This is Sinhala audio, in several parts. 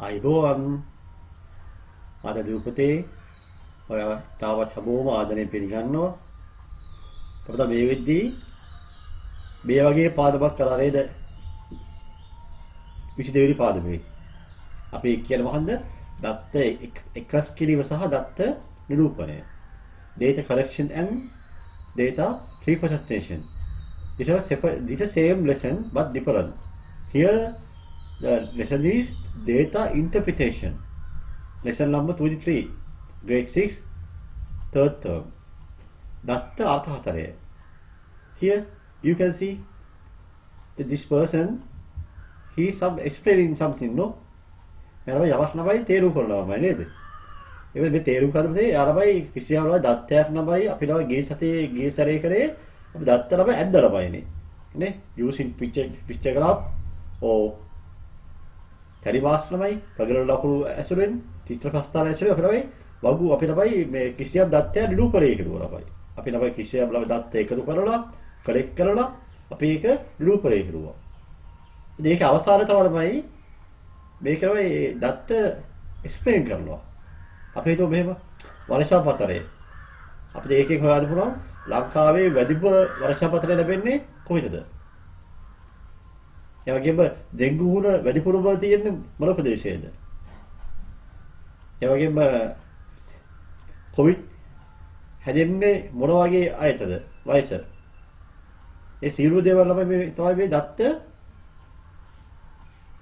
අයිබෝවන් අද දූපතේ ඔය තාවත් හැමෝම ආදරයෙන් පිළිගන්නවා. අපිට මේ වෙද්දී මේ වගේ පාදමක් කරා නේද? 22 වෙනි පාදමේ. අපි කියන මොකන්ද? දත්ත එක්රස් කිරීම සහ දත්ත නිරූපණය. Data collection and data representation. These are same lesson but different. Here the lesson is data interpretation. Lesson number 23, grade 6, third term. Datta Arthahatare. Here you can see that this person, he is explaining something, no? මෙයාලා යමක් නබයි තේරුම් කරනවා නේද? ඒ මේ තේරුම් කරද්දී යාරබයි කිසියම් දත්තයක් නබයි අපි නබයි ගිය සැරේ කරේ අපි දත්ත නබයි ඇද්ද නබයිනේ. නේ? using picture graph or පරිවාස් නබයි ප්‍රගලන ලකුණු ඇසුරෙන් චිත්‍ර ප්‍රස්තාර ඇසුරෙන් අපි නබයි වගු අපි නබයි මේ කිසියම් දත්තයක් නිරූපණය කරනවා නබයි. අපි නබයි කිසියම් දත්ත එකතු කරලා කලෙක්ට් කරලා අපි ඒක නිරූපණය කරුවා. ඉතින් ඒක අවසානයේ තමයි මේක තමයි දත්ත එක්ස්ප්ලেইন කරනවා. අපි හිතුව මෙහෙම වර්ෂාපතරේ අපිට ඒකෙන් හොයාගන්න පුළුවන් ලංකාවේ වැඩිම වර්ෂාපතරේ ලැබෙන්නේ කොහෙද? ඒ වගේම ඩෙන්ගු වුණ වැඩිපුරම තියෙන්නේ මොන ප්‍රදේශයේද? ඒ වගේම කොවිඩ් හැදෙන්නේ මොන වගේ අයටද? වයස. ඒ සියලු දේවල් තමයි මේ දත්ත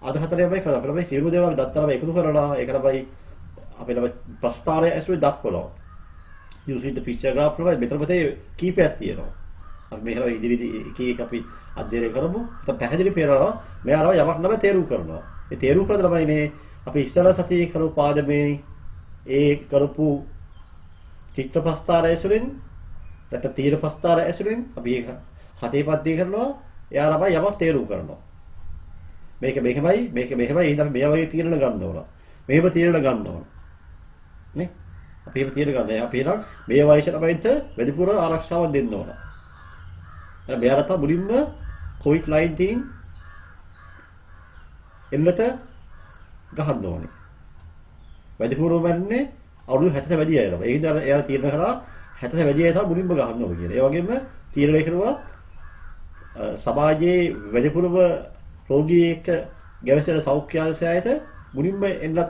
අද හතරේ අපි කරලා අපේ සියලු දේවල් දත්තලම එකතු කරලා ඒක තමයි අපේ ළම ප්‍රස්තාරය ඇසුරේ දක්වනවා. using the picture graph වල මෙතන පොතේ කීපයක් තියෙනවා. අපි මේක ඉදිරි එක අපි අධ්‍යයනය කරමු. ඒක පැහැදිලි පේනවා. මෙයාලා යමක් නම තේරුම් කරනවා. ඒ තේරුම් කරලා තමයිනේ අපි ඉස්සලා සතියේ කරපු පාදමේ ඒ කරපු චිත්‍ර ප්‍රස්තාරය ඇසුරෙන් නැත්නම් තීර ප්‍රස්තාරය ඇසුරෙන් අපි ඒක හතේ පද්දී කරනවා. එයාලා යමක් තේරුම් කරනවා. මේක මෙහෙමයි එහෙනම් මේ වගේ තීරණ ගන්න ඕන. මේව තීරණ ගන්න ඕන. නේ? අපි එහෙම තීරණ ගන්න. අපි එහෙනම් මේ වයස ළමයින්ට වැඩිපුර ආරක්ෂාවක් දෙන්න ඕන. එහෙනම් මෙයාලා තමයි මුලින්ම COVID-19 එන්නත ගහන්න ඕනේ. වැඩිපුරම වෙන්නේ අවුරුදු 60 වැඩි අය ළමයි. ඒ හින්දා එයාලා තීරණ කරා 60 වැඩි අය තමයි මුලින්ම ගහන්න ඕනේ කියලා. ඒ වගේම තීරණය කරනවා සමාජයේ වැඩිපුරම රෝගී එක්ක ගැවසෙන සෞඛ්‍ය ආයතනයට මුලින්ම එන්නත්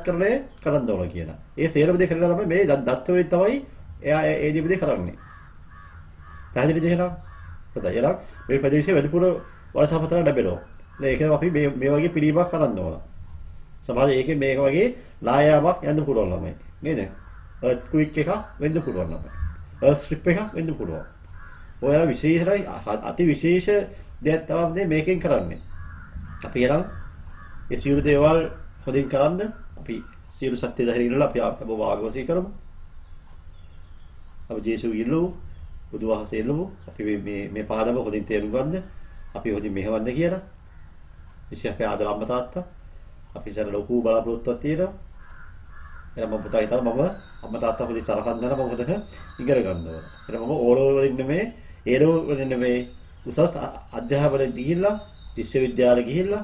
කරන්න ඕන කියලා. ඒ සේරම දෙක කරලා තමයි මේ දත්ත වලින් තමයි එයා ඒ දෙවිදේ කරන්නේ. පැහැදිලිද එහෙනම්? හොඳයි. එහෙනම් මේ ප්‍රදේශයේ වැඩිපුර වලසපතර ලැබෙනවා. ඒක අපි මේ වගේ පිළිබක් කරන්න ඕන. සමහර ඒකේ මේක වගේ ලායාවක් යන්න පුළුවන් ළමයි. නේද? ක්වික් එකක් වෙන්න පුළුවන් ළමයි. ස්ට්‍රිප් එකක් වෙන්න පුළුවන්. ඔයාලා විශේෂයි අති විශේෂ දෙයක් තමයි මේකෙන් කරන්නේ. අපි එනම් ඒ සියලු දේවල් හොදින් කරන්න අපි සියලු සත්‍ය ධෛර්යය ඉන්නලා අපි අපව වාග්වසී කරමු. අපි ජේසු ඉල්ලමු, බුදුවහන්සේ ඉල්ලමු. අපි මේ පාදම හොදින් තේරුම් ගන්න. අපි හොදින් මෙහෙවන්න කියලා. විශේෂ අපේ ආදර අම්මා තාත්තා අපි ඉතින් ලොකු බලාපොරොත්තුවක් තියෙනවා. එහෙනම් මම පුතා හිතලා මම අම්මා තාත්තා හොදින් සලකන් දෙනවා මම හොදට ඉගෙන ගන්න ඕන. එහෙනම් මම ඕලෝ වලින් නෙමෙයි, ඒලෝ වලින් නෙමෙයි උසස් අධ්‍යාපනයේ දීලා විශ්වවිද්‍යාලෙ ගිහිල්ලා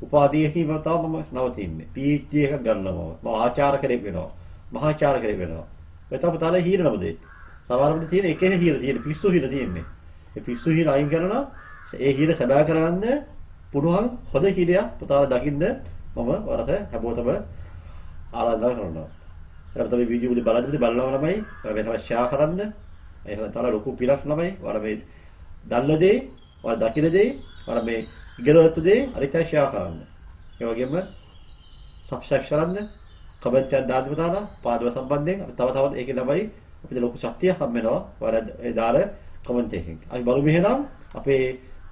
උපාධියකින් තමයි මම නවතින්නේ. PhD එකක් ගන්නවා. මම ආචාර්ය කෙනෙක් වෙනවා. මහාචාර්ය කෙනෙක් වෙනවා. මෙතන පුතාලා හීන නමුදේ. සමහරවිට තියෙන එකේ හීන තියෙන පිස්සු හීන තියෙන්නේ. ඒ පිස්සු හීන අයින් කරලා ඒ හීන සබෑ කරගන්න පුළුවන් හොඳ හීනයක් පුතාලා දකින්න මම වරත හැමෝටම ආරාධනා කරනවා. එහෙනම් තමයි වීඩියෝ එක බලනවා ළමයි. ඔයාලා මේක ෂෙයා කරන්න. එහෙනම් තමයි ලොකු පිලක් ළමයි. ඔයාලා මේ දන්න දේ, ඔයාලා දකින දේ, ඔයාලා මේ ඉගෙනගත්තු දේ අනිත් අය ෂෙයා කරන්න. ඒ වගේම සබ්ස්ක්‍රයිබ් කරන්න, කමෙන්ට් එකක් දාන්න පුතාලා පාදව සම්බන්ධයෙන් අපි තව ඒකේ ළමයි අපිට ලොකු ශක්තියක් හම්බ වෙනවා. ඔයාලා ඒ දාන කමෙන්ට් එකෙන්. අපි බලමු එහෙනම් අපේ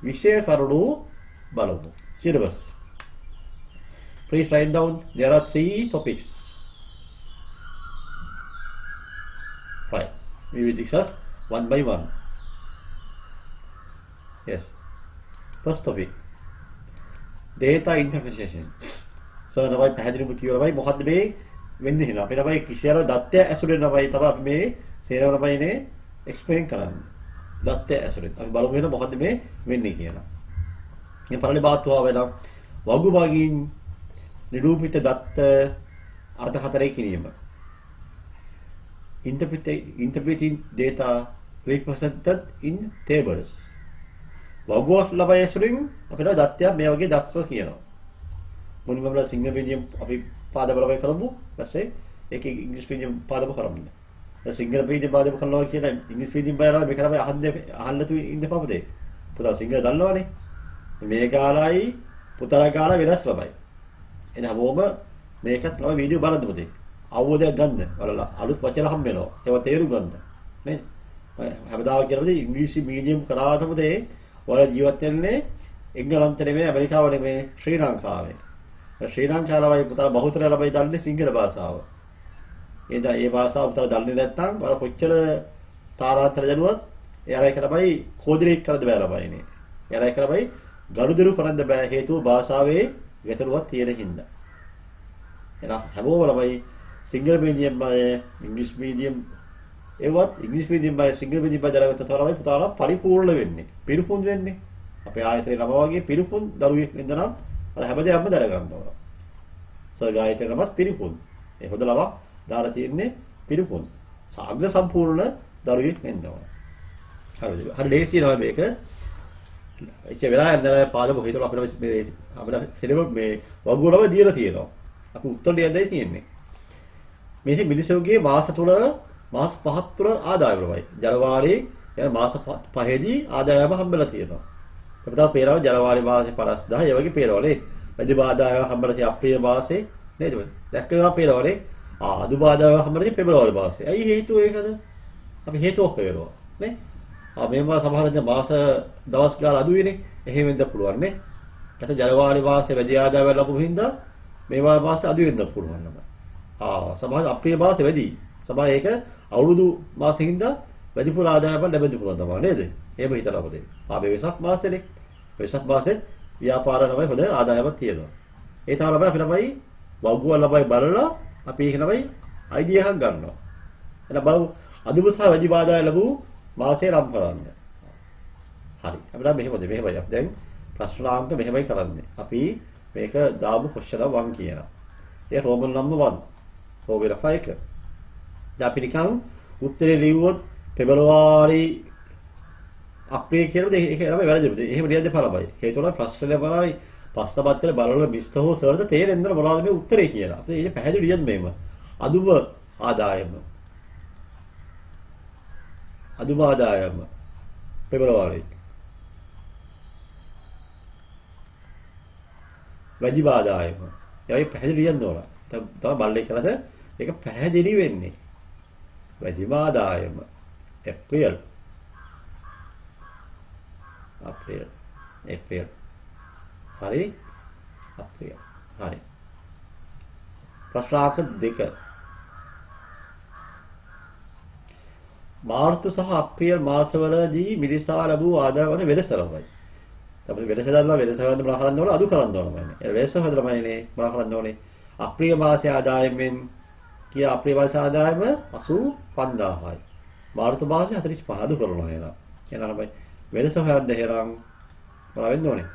විෂය කරුණු බලමු. syllabus. Please write down there are 3 topics. Right. We will discuss one by one. Yes. First topic. Data interpretation. So නබයි පැහැදිලිවම කියවලයි මොකද්ද මේ වෙන්නේ කියලා. අපේ නබයි කිසියම් දත්තය ඇසුරේ නබයි තමයි අපි මේ සේරම නබයිනේ එක්ස්ප්ලেইন කරන්නේ. දත්තය ඇසුරේ. අපි බලමු වෙන මොකද්ද මේ වෙන්නේ කියලා. මේ පළවෙනි බාත්තුව වෙලා වගු භාගින් නිරූපිත දත්ත අර්ථ හතරේ කිරීම. Interpreting data represented in tables. වගුවක් ලබා ඇසුරින් අපිට දත්තය මේ වගේ දක්ව කියනවා. මුලින්ම අපිට සිංහල මීඩියම් අපි පාදවල වෙයි කරමු. ඊපස්සේ ඒකේ ඉංග්‍රීසි මීඩියම් පාදව කරමු. දැන් සිංහල මීඩියම් පාදව කරනවා කියන ඉංග්‍රීසි මීඩියම් බයලා මේක තමයි අහන්න තු ඉන්න පපුතේ. පුතා සිංහල දන්නවනේ. මේ ගාලයි පුතලා ගාලා වෙනස් ළමයි. එහෙනම් හැමෝම මේකත් ළමයි වීඩියෝ බලන්න පුතේ. අවබෝධයක් ගන්න. බලලා අලුත් වචන හම්බ වෙනවා. ඒවා තේරුම් ගන්න. නේද? හැමදාම කියනවාද ඉංග්‍රීසි මීඩියම් කරාට පුතේ ඔයාලා ජීවත් වෙන්නේ එංගලන්තේ නෙමෙයි ඇමරිකාව නෙමෙයි ශ්‍රී ලංකාවේ. ශ්‍රී ලංකාවේ පුතලා බහුතරය ළමයි දන්නේ සිංහල භාෂාව. එදා ඒ භාෂාව පුතලා දන්නේ නැත්නම් ඔයාලා කොච්චර තාරාන්තර දනුවත් එයාලා එක තමයි කෝදිරේක් කරන්න බෑ ළමයිනේ. එයාලා එක තමයි ගනුදෙනු කරන්න බෑ හේතුව භාෂාවේ ගැටලුවක් තියෙන හින්දා. එහෙනම් හැමෝම ළමයි සිංගල් මීඩියම් බය ඉංග්‍රීසි මීඩියම් ඒවත් ඉංග්‍රීසි මීඩියම් බය සිංගල් මීඩියම් බය දරගත්ත තමයි පුතාලා පරිපූර්ණ වෙන්නේ. පිරිපුන් වෙන්නේ. අපේ ආයතනයේ ළමා වගේ පිරිපුන් දරුවෙක් වෙන්න නම් අර හැමදේම දර ගන්න ඕන. සර්ගායතනයේ ළමත් පිරිපුන්. ඒ හොඳ ළමා දාලා තියෙන්නේ පිරිපුන්. සාග්‍ර සම්පූර්ණ දරුවෙක් වෙන්න ඕන. හරිද? හරි ලේසි නම මේක. ඒක වෙලා යනවා පාදම හිතලා අපිට මේ අපිට සිලබස් මේ වගුවලම දීලා තියෙනවා. අපි උත්තර දෙන්නයි තියෙන්නේ. මේ මිනිසෙකුගේ මාස 5ක් තුල ආදායම ලබයි. ජනවාරි යන මාස 5ේදී ආදායම හම්බෙලා තියෙනවා. අපිට තව පේනවා ජනවාරි මාසේ 50000 ඒ වගේ පේනවනේ. වැඩි ආදායම හම්බෙලා තියෙන අප්‍රේල් මාසේ නේද? දැක්කම පේනවනේ. අඩු ආදායම හම්බෙලා තියෙන පෙබරවාරි මාසේ. ඇයි හේතුව ඒකද? අපි හේතුවක් හොයනවා නේ? මේවා සමහර මාස දවස් ගාලා අඩු වෙන්නේ. එහෙම වෙන්න පුළුවන් නේ. නැත්නම් ජනවාරි මාසේ වැඩි ආදායම ලැබුණු හින්දා මේවා මාසේ අඩු වෙන්න පුළුවන් නම. සමහර අප්‍රේල් මාසේ වැඩි. සමහර ඒක අවුරුදු මාසෙ හින්දා වැඩිපුර ආදායමක් ලැබෙන්න පුළුවන් තමයි නේද? එහෙම හිතලා අපතේ. මේ වෙසක් මාසෙනේ. වෙසක් මාසෙත් ව්‍යාපාර ළමයි හොඳ ආදායමක් තියෙනවා. ඒ තමයි අපි ළමයි වගුව ළමයි බලලා අපි ඒක ළමයි අයිඩියා එකක් ගන්නවා. එහෙනම් බලමු අදුම සහ වැඩි ආදායම ලැබු මාසය නම් කරන්න. හරි. අපිට මෙහෙමයි. අපි දැන් ප්‍රශ්නාංක මෙහෙමයි කරන්නේ. අපි මේක දාමු question 1 කියනවා. ඒ රෝමන් නම්බර් 1. රෝමන් 5. දැන් අපි නිකන් උත්තරේ ලියුවොත් පෙබරවාරි අප්‍රේල් කියලා ඒක තමයි වැරදිද? එහෙම ලියන්න බලපයි. හේතුව ප්‍රශ්නේ බලයි පස්සපත්තේ බලන මිස්ටර් හෝ සර්ට තේරෙන්න මොනවද මේ උත්තරේ කියලා. අපි ඒක පැහැදිලි ලියන්න මේම. අදුම ආදායම. අදුම ආදායම. පෙබරවාරි. වැඩි ආදායම. ඒයි පැහැදිලි ලියන්න ඕන. තමයි බල්ලේ කළාද ඒක පැහැදිලි වෙන්නේ. වැඩි ආදායම. අප්‍රේල්. හරි. අප්‍රේල්. හරි. ප්‍රශ්නාංක 2. මාර්තු සහ අප්‍රේල් මාසවලදී මිලිසා ලැබූ ආදායම වල වෙනස ලබයි. අපි වෙනස දන්නවා වෙනස හොයන්න මොනවා කරන්න ඕන අඩු කරන්න ඕනමනේ. ඒ වෙනස හොයද්දමයිනේ මොනවා කරන්න ඕනේ. අප්‍රේල් මාසයේ ආදායමෙන් කිය අප්‍රේල් මාසයේ ආදායම 85000යි. මාර්තු මාසයේ 45 අඩු කරනවා එහෙනම්. එහෙනම් අපි වෙනස හොයන්න එහෙනම් මොනවා වෙන්න ඕනේ?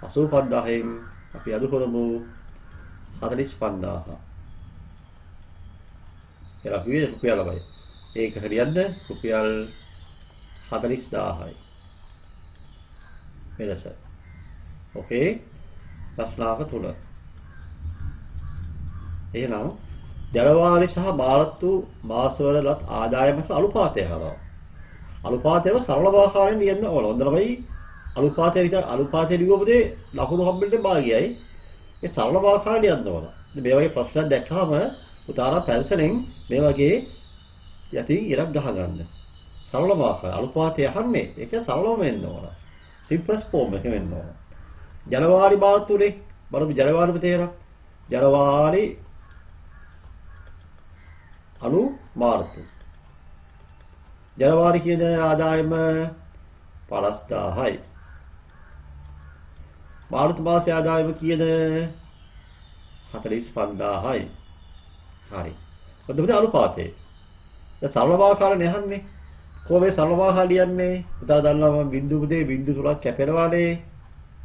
85000න් අපි අඩු කරමු 45000. එලා කිව්වේ රුපියල් ලබයි. ඒක හරියක්ද? රුපියල් 40000යි. වෙනස. ඕකේ. ප්‍රශ්නාංක 3. එහෙනම් ජනවාරි සහ මාර්තු මාසවලත් ආදායමට අනුපාතය හරවනවා. අනුපාතයව සරල ආකාරයෙන් ලියන්න ඕන. හොඳමයි අනුපාතය ලියුවොත් ලකුණු හම්බෙන්න භාගයයි. ඒ සරල ආකාරයෙන් ලියන්න ඕන. මේ වගේ ප්‍රශ්න දැක්කම උදාහරණ පැන්සලෙන් මේ වගේ යටින් ඉරක් ගහ ගන්න. සරල ආකාරය අනුපාතය අහන්නේ ඒක සරලවම වෙන්න ඕන. සිම්පලස් ෆෝම් එක වෙන්න ඕන. ජනවාරි මාර්තුනේ බලමු ජනවාරිම තේරෙනවා. ජනවාරි අනු මාර්තු. ජනවාරි කියන ආදායම 50000යි. මාර්තු මාසයේ ආදායම කියන 45000යි. හරි. ඔතනදී අනුපාතේ. දැන් සරලවාකාරනේ යහන්නේ. කොහොමද සරලවාකාර ලියන්නේ? උදා දන්නවා මම බිංදු 3ක් කැපෙනවානේ.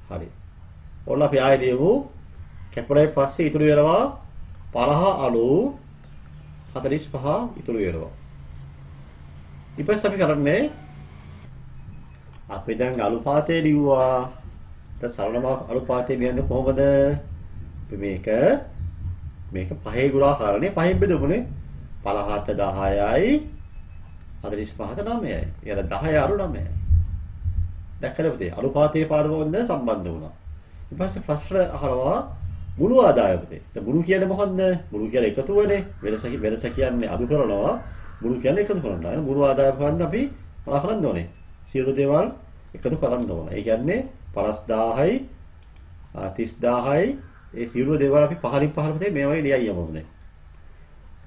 හරි. ඕන අපි ආයෙ ලියමු. කැපුණායි පස්සේ ඉතුරු වෙනවා 50 අලු 45 ඉතුරු වෙනවා. ඊට පස්සේ අපි කරන්නේ අපි දැන් අලුපාතේ ලිව්වා. දැන් සරලම අලුපාතේ ලියන්නේ කොහොමද? අපි මේක පහේ ගුණාකාරනේ පහෙන් බෙදමුනේ. 50ට 10යි 45ට 9යි. එයාල 10 අරු 9යි. දැක්කද පුතේ? අලුපාතේ පාදවොන්ද සම්බන්ධ වුණා. ඊට පස්සේ ප්‍රශ්න අහනවා මුළු ආදායම පුතේ. දැන් මුළු කියන්නේ මොකන්ද? මුළු කියන්නේ එකතු වෙන්නේ. වෙනස කියන්නේ අඩු කරනවා. මුළු කියන්නේ එකතු කරනවා. එහෙනම් මුළු ආදායම ගන්න අපි මොනවා කරන්න ඕනේ? සියලු දේවල් එකතු කරන්න ඕනේ. ඒ කියන්නේ 50000යි 30000යි ඒ සියලු දේවල් අපි පහලින් පහල පුතේ මේ වගේ ලියයි යමු දැන්.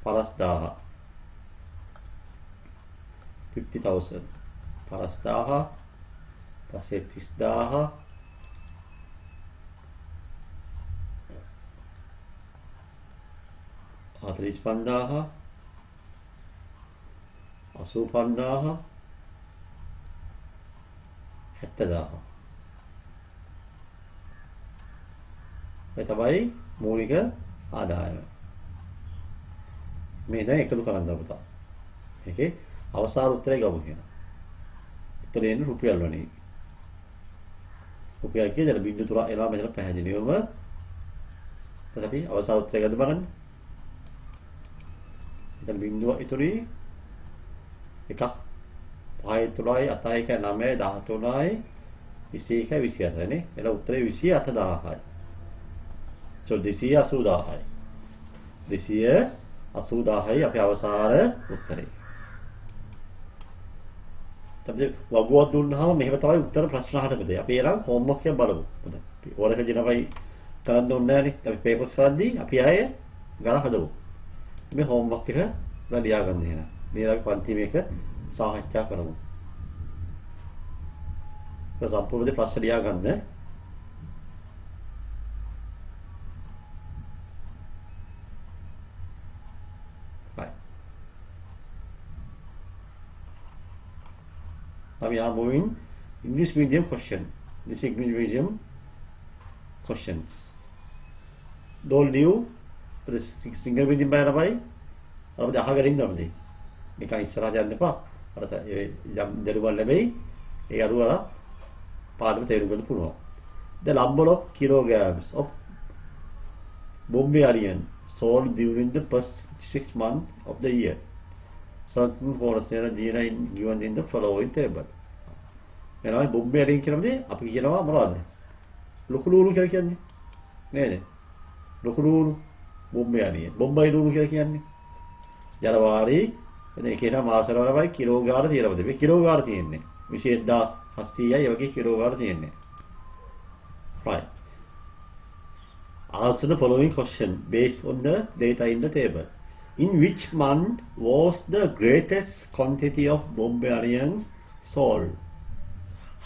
50000 50000 50000 පස්සේ 30000 45,000 85,000 70,000 මේ තමයි මූලික ආදායම. මේ දැන් එකතු කරන්න පුතා. ඒකේ අවසාන උත්තරය ගමු කියනවා. උත්තරේ එන්නේ රුපියල් වලින්. රුපියල් කියන්නේ බිංදු තුන එනවා මෙතන පැහැදිලිවම. ඊට අපි අවසාන උත්තරය ගන්න බලන්න. දැන් බිංදුව ඉතුරුයි 1 5 3යි 7යි 9යි 13යි 21යි 28යි නේ. එළ උත්තරේ 28000යි. 280,000යි. 280,000යි අපේ අවසාන උත්තරේ. තමයි වගුවක් දුන්නාම මෙහෙම තමයි උත්තර ප්‍රශ්න අහන්නකදී. අපි එනම් හෝම්වර්ක් එක බලමු. හොඳයි. ඕනක දිනපයි කරන්න ඕනේ නැහනේ. අපි පේපර්ස් කරද්දී අපි ආයේ ගණන් හදමු. මේ හෝම්වර්ක් එක ලියා ගන්න එන. මේ අපි පන්ති මේක සාකච්ඡා කරමු. ඒක සම්පූර්ණ ප්‍රශ්න ලියා ගන්න. Right. Now we are moving English medium question. This is English medium questions. Don't leave the single medium by the way. අපිට අහගෙන ඉන්න ඕනේ. නිකන් ඉස්සරහට යන්න එපා. අර යම් දරුවල් ලැබෙයි. ඒ අරුව පාදම තේරුම් ගන්න පුළුවන්. The number of kilograms of Bombay onion sold during the first 6 months of the year. Certain portion are given in the following table. එනවා බොම්බේ onion කියනවාදී අපි කියනවා මොනවද? ලොකු ලුණු කියලා කියන්නේ. නේද? ලොකු ලුණු බොම්බේ onion. බොම්බයි ලුණු කියලා කියන්නේ. ජනවාරි මේකේන මාසවල වයි කිලෝ ගාන තියෙනවද මේ කිලෝ ගාන තියෙන්නේ 21700යි වගේ කිලෝ ගාන තියෙන්නේ right answer the following question based on the data in the table in which month was the greatest quantity of Bombay onions sold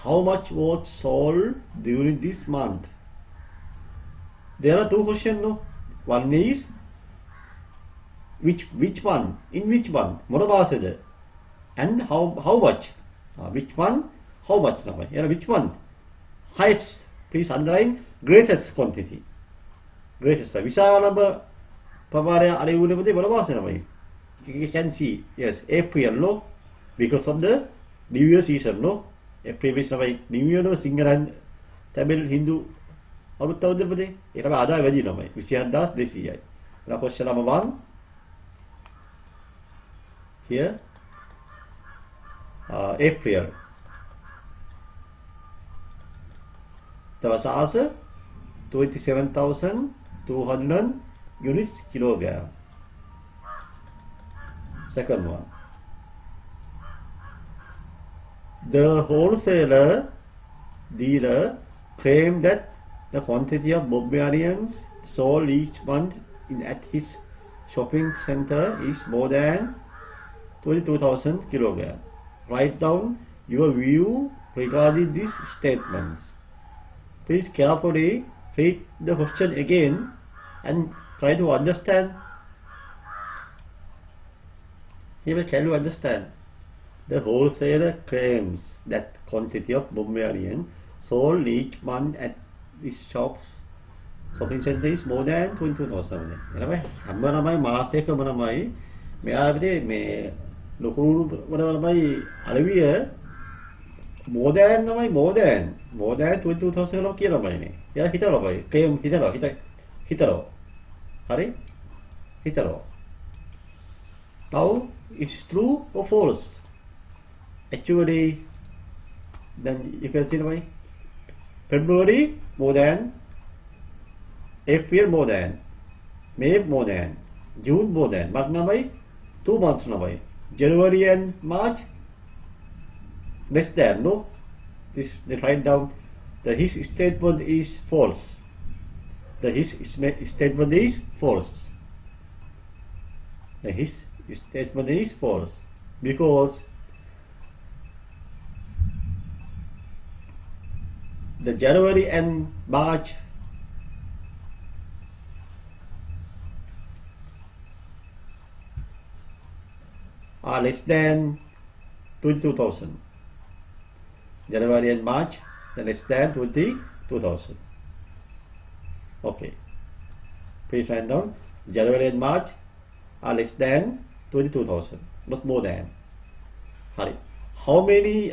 how much was sold during this month there are two questions no one is which one in which month මොන මාසෙද and how much which one how much තමයි එන which one highest please underline greatest quantity greatest විශාලම ප්‍රමාණය අරි වුණේ මොකද මොන මාසෙ තමයි you can see yes April no because of the new year season no April is තමයි new year no සිංහලෙන් තමිල් හින්දු අලුත් අවුරුද්දේ ඒක තමයි ආදාය වැඩි තමයි 27200යි now question number 1 here April there was also 27,200 units kilogram second one the wholesaler dealer claimed that the quantity of Bombay onions sold each month at his shopping center is more than 22,000 kilograms. Write down your view regarding these statements. Please carefully read the question again and try to understand. Here can you understand? The wholesaler claims that quantity of Bombay onion sold each month at his shop shopping center is more than 22,000. එනම හැම ළමයි මාසයකම ළමයි මෙයා අපිට මේ ලොකු ළමයි අලවිය more than ළමයි more than 22,000 ළමයි කියලා ළමයිනේ. එයා හිතලා ළමයි claim හිතලා. හරි? හිතලා. Now it's true or false? Actually, then you can see ළමයි February more than, April more than, May more than, June more than. But ළමයි 2 months ළමයි. January and March less than. No, this they write down that his statement is false. That his statement is false. That his statement is false because the January and March are less than 22,000. January and March are less than 22,000. Okay. Please write down. January and March are less than 22,000, not more than. Hurry. How many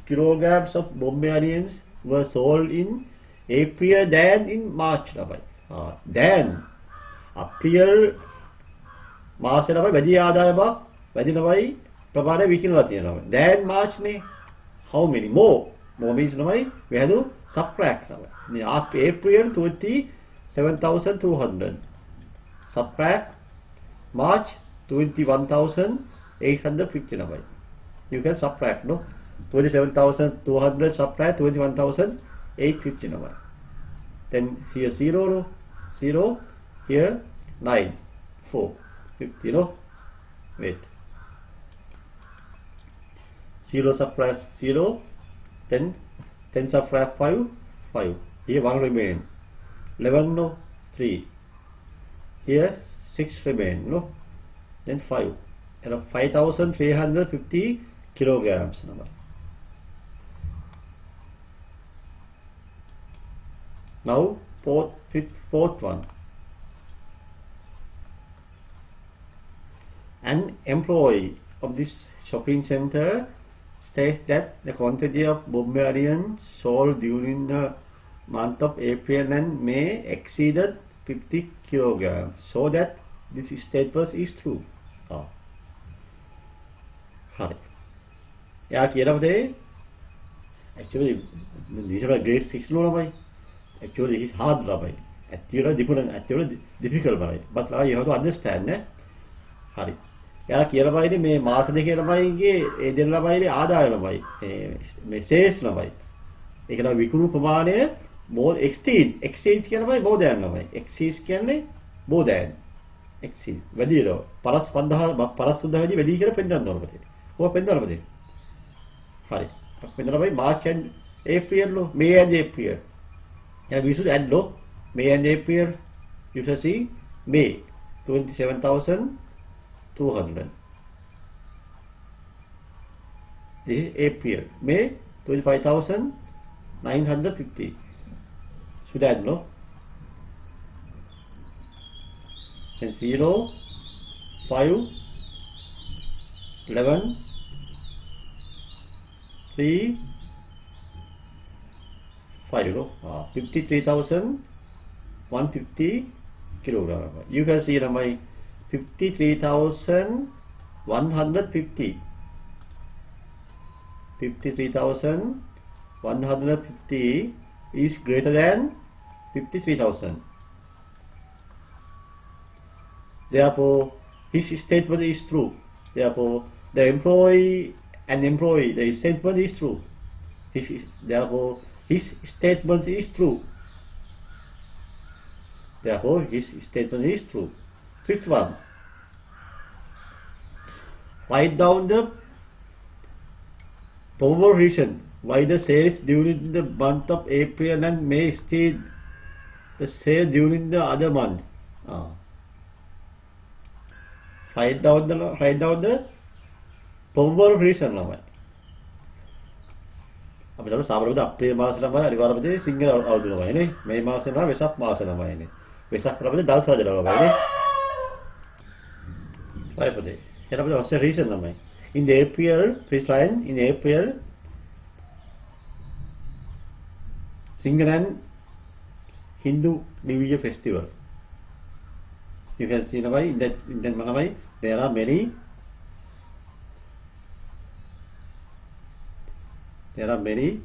kilograms of Bombay onions were sold in April than in March? Then April මාසේ ළමයි වැඩි ආදායමක් වැඩි ළමයි ප්‍රමාණය විකිනලා තියෙනවා. Then March නේ how many more means ළමයි we have to subtract ළමයි. April 27,200 subtract March 21,850 ළමයි. You can subtract, no? 27,200 subtract 21,850 ළමයි. Then here 0, no? 0, here 9, 4, 50, no? Wait. 0 subtract 0, then 10 subtract 5, 5. Here 1 remain. 11, no? 3. Here 6 remain, no? Then 5. And 5,350 kilograms. Now fourth one. An employee of this shopping center says that the quantity of Bombay onions sold during the month of April and May exceeded 50 kilograms, so that this statement is true. හරි. එයා කියනවා දේ actually these are grade 6 ළමයි. Actually this is hard ළමයි. Actually difficult ළමයි. But now you have to understand නේ. හරි. එයා කියනවා ඉන්නේ මේ මාස දෙකේ ළමයිගේ ඒ දෙන ළමයිගේ ආදාය ළමයි. මේ sales ළමයි. ඒක නම් විකුණු ප්‍රමාණය more exceed කියනවා more than ළමයි. exceed කියන්නේ more than exceed. වැඩි වෙනවා. 5000 වැඩි කියලා පෙන්නන්න ඕනේ. What pendulum? Hurry. Pendulum March and April, no? May and April. And we should add no? May and April. You shall see May 27,200. This is April. May 25,950. Should add no? And 0, 5, 11, 3, 5, 53,150 kilogram. You can see my 53,150. 53,150 is greater than 53,000. Therefore, his statement is true. Therefore, the employee, the statement is true. Therefore, his statement is true. Therefore, his statement is true. Fifth one. Write down the probable reason why the sales during the month of April and May exceed the sale during the other month. Write down the probable reason. අපි තමයි සාමාන්‍යයෙන් අප්‍රේල් මාසෙ තමයි අනිවාර්යයෙන්ම සිංහල අවුරුදු ළමයිනේ. මේ මාසෙ නම් වෙසක් මාසෙ ළමයිනේ. වෙසක් ළමයි දල්සාද ළමයිනේ. right පුතේ. එතන අපිට අවශ්‍ය reason ළමයි. In the April, please try in April Single and Hindu New Year festival. You can see ළමයි in that ළමයි there are many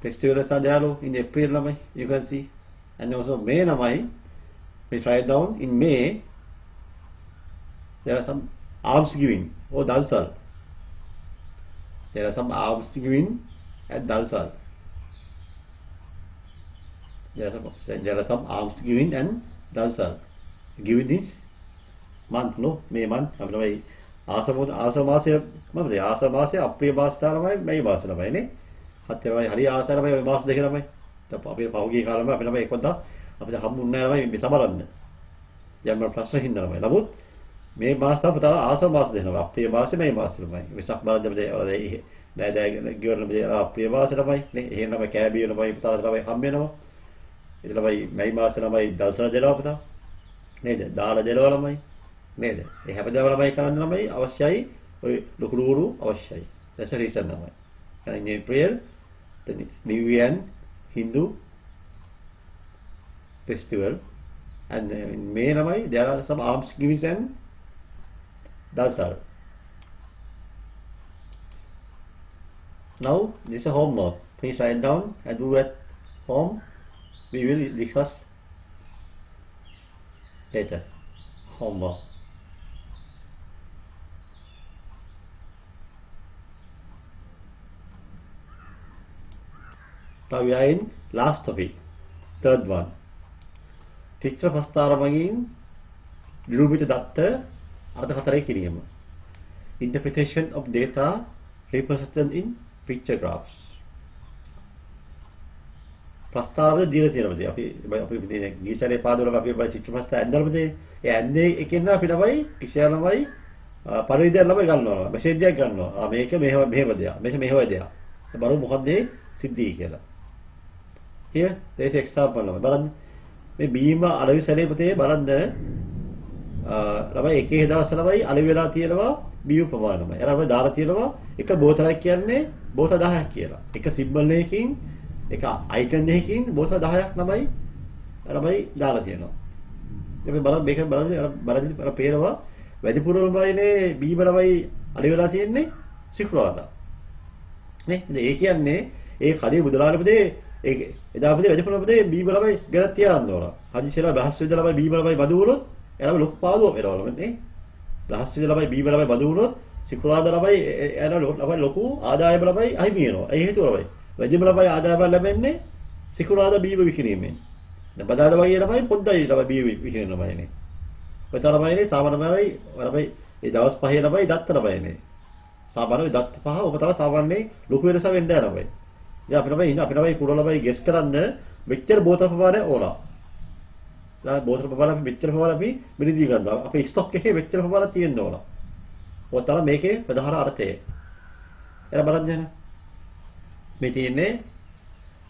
festivals are there in April ළමයි. You can see. And also May ළමයි. We try it down in May. There are some alms giving or dalsal. There are some alms giving at dalsal. There are some alms giving and dalsal. Giving this month, no? May month. අපි තමයි ආස මාසය මමද ආස මාසය අප්‍රේල් මාසය තමයි මේ මාසය ළමයිනේ. හත්යමයි හරි ආසයි ළමයි මේ මාස දෙක ළමයි. අපි පහුගිය කාලෙම අපි ළමයි එක්කද අපිට හම්බුන්නේ නැහැ ළමයි මේ සමරන්න. යම් ප්‍රශ්න හින්දා ළමයි. නමුත් මේ මාස අපිට ආස මාස දෙනවා. අප්‍රේල් මාසෙ මේ මාසෙ ළමයි. වෙසක් බලද්දී නෑ ගියරන මේ අප්‍රේල් මාසෙ ළමයි නේ. එහෙනම් ළමයි කෑබිය ළමයි පුතාලා ළමයි හම්බ වෙනවා. ඒ ළමයි මේ මාසෙ ළමයි දවසට දෙනවා පුතා. නේද? දාලා දෙනවා ළමයි. නේද? ඒ හැමදාම ළමයි කරන්න ළමයි අවශ්‍යයි. ඔය ලොකු ලොකු අවශ්‍යයි. that's a reason ළමයි. in April the New Year Hindu festival and in May ළමයි there are some alms givings and dalsal. Now this is a homework. Please write down and do at home. We will discuss later. Homework. Now we are in last topic, third one. චිත්‍ර ප්‍රස්තාර මගින් නිරූපිත දත්ත අර්ථකථනය කිරීම. Interpretation of data represented in picture graphs. ප්‍රස්තාරවල දීලා තියෙනවාද? අපි මේ ගීසරේ පාදවල අපි චිත්‍ර ප්‍රස්තාර ඇඳලාමද? ඒ ඇඳේ එකෙන් අපි ළමයි කිසියම් ළමයි පරිවිදයක් ළමයි ගන්නවා. මෙසේජ් එකක් ගන්නවා. මේක මෙහෙම දෙයක්. මේක මෙහෙම දෙයක්. බලමු මොකක්ද සිද්ධිය කියලා. Here there is example ළමයි. බලන්න මේ බීම අලෙවි සැලේ පුතේ බලන්න ළමයි එකේ දවස් ළමයි අලෙවි වෙලා තියෙනවා බීම ප්‍රමාණයමයි. එයාලා ළමයි දාලා තියෙනවා එක බෝතලයක් කියන්නේ බෝතල් 10ක් කියලා. එක සිම්බල් එකකින් එක අයිකන් එකකින් බෝතල් 10ක් ළමයි දාලා තියෙනවා. අපි බලන්න මේක බලන්න පේනවා වැඩිපුර ළමයිනේ බීම ළමයි අලෙවි වෙලා තියෙන්නේ සිකුරාදා. නේ? ඒ කියන්නේ ඒ කඩේ බුදලාට පුතේ ඒක එදා අපිට වැඩිපුර අපිට බීම ළමයි ගැන තියන්න ඕන. හදිසියලා බහස් විද ළමයි බීම ළමයි බදු වුණොත් එයාලා ලොකු පාඩුවක් වෙනවා නේ. බහස් විද ළමයි බීම ළමයි බදු වුණොත් සිකුරාදා ළමයි එයාලා ලොකු ආදායම ළමයි අහිමි වෙනවා. ඒ හේතුව ළමයි. වැඩිම ළමයි ආදායම ලැබෙන්නේ සිකුරාදා බීම විකිණීමෙන්. දැන් බදාදා වගේ ළමයි පොඩ්ඩයි ළමයි බීම විකිණන ළමයිනේ. ඔය තරම් ළමයිනේ සාමාන්‍ය ළමයි ඒ දවස් පහේ ළමයි දත්ත ළමයිනේ. සාමාන්‍යයෙන් දත්ත පහ ඔබ තමයි සාමාන්‍යයෙන් ලොකු වෙනස වෙන්න යනවා ළමයි. या අපිට තමයි කුරලබයි ගෙස් කරන්න මෙච්චර බෝතල් ප්‍රමාණය ඕලා. දැන් බෝතල් ප්‍රමාණය අපි මෙච්චර ප්‍රමාණය අපි මිලදී ගන්නවා. අපේ ස්ටොක් එකේ මෙච්චර ප්‍රමාණයක් තියෙන්න ඕන. ඔය තමයි මේකේ ප්‍රධාන අර්ථය. එලා බලන්න යන. මේ තියෙන්නේ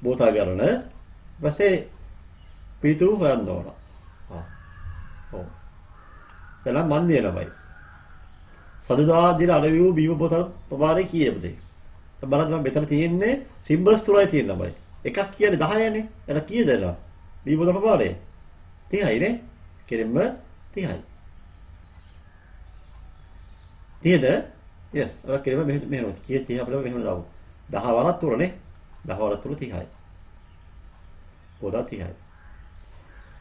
බෝතල් ගන්න. ඊපස්සේ පිටුරු හොයන්න ඕන. ඔව්. එලා මන් දෙනවයි. සදුදා දින අලවිව් බීම බෝතල් ප්‍රමාණය කීයද? බලන්න මෙතන තියෙන්නේ සිම්බල්ස් තුනයි තියෙනවා බයි. එකක් කියන්නේ 10නේ. එතන කීයද එලා? බීම බෝතල් ප්‍රමාණය 30යි නේ. කෙරෙන්න 30යි. 30ද? yes. ඔය කෙරෙන්න මෙහෙම කීය 30 අපිට මෙහෙම දාමු. 10 වරක් තුනනේ. 10 වරක් තුන 30යි. බෝතල් 30යි.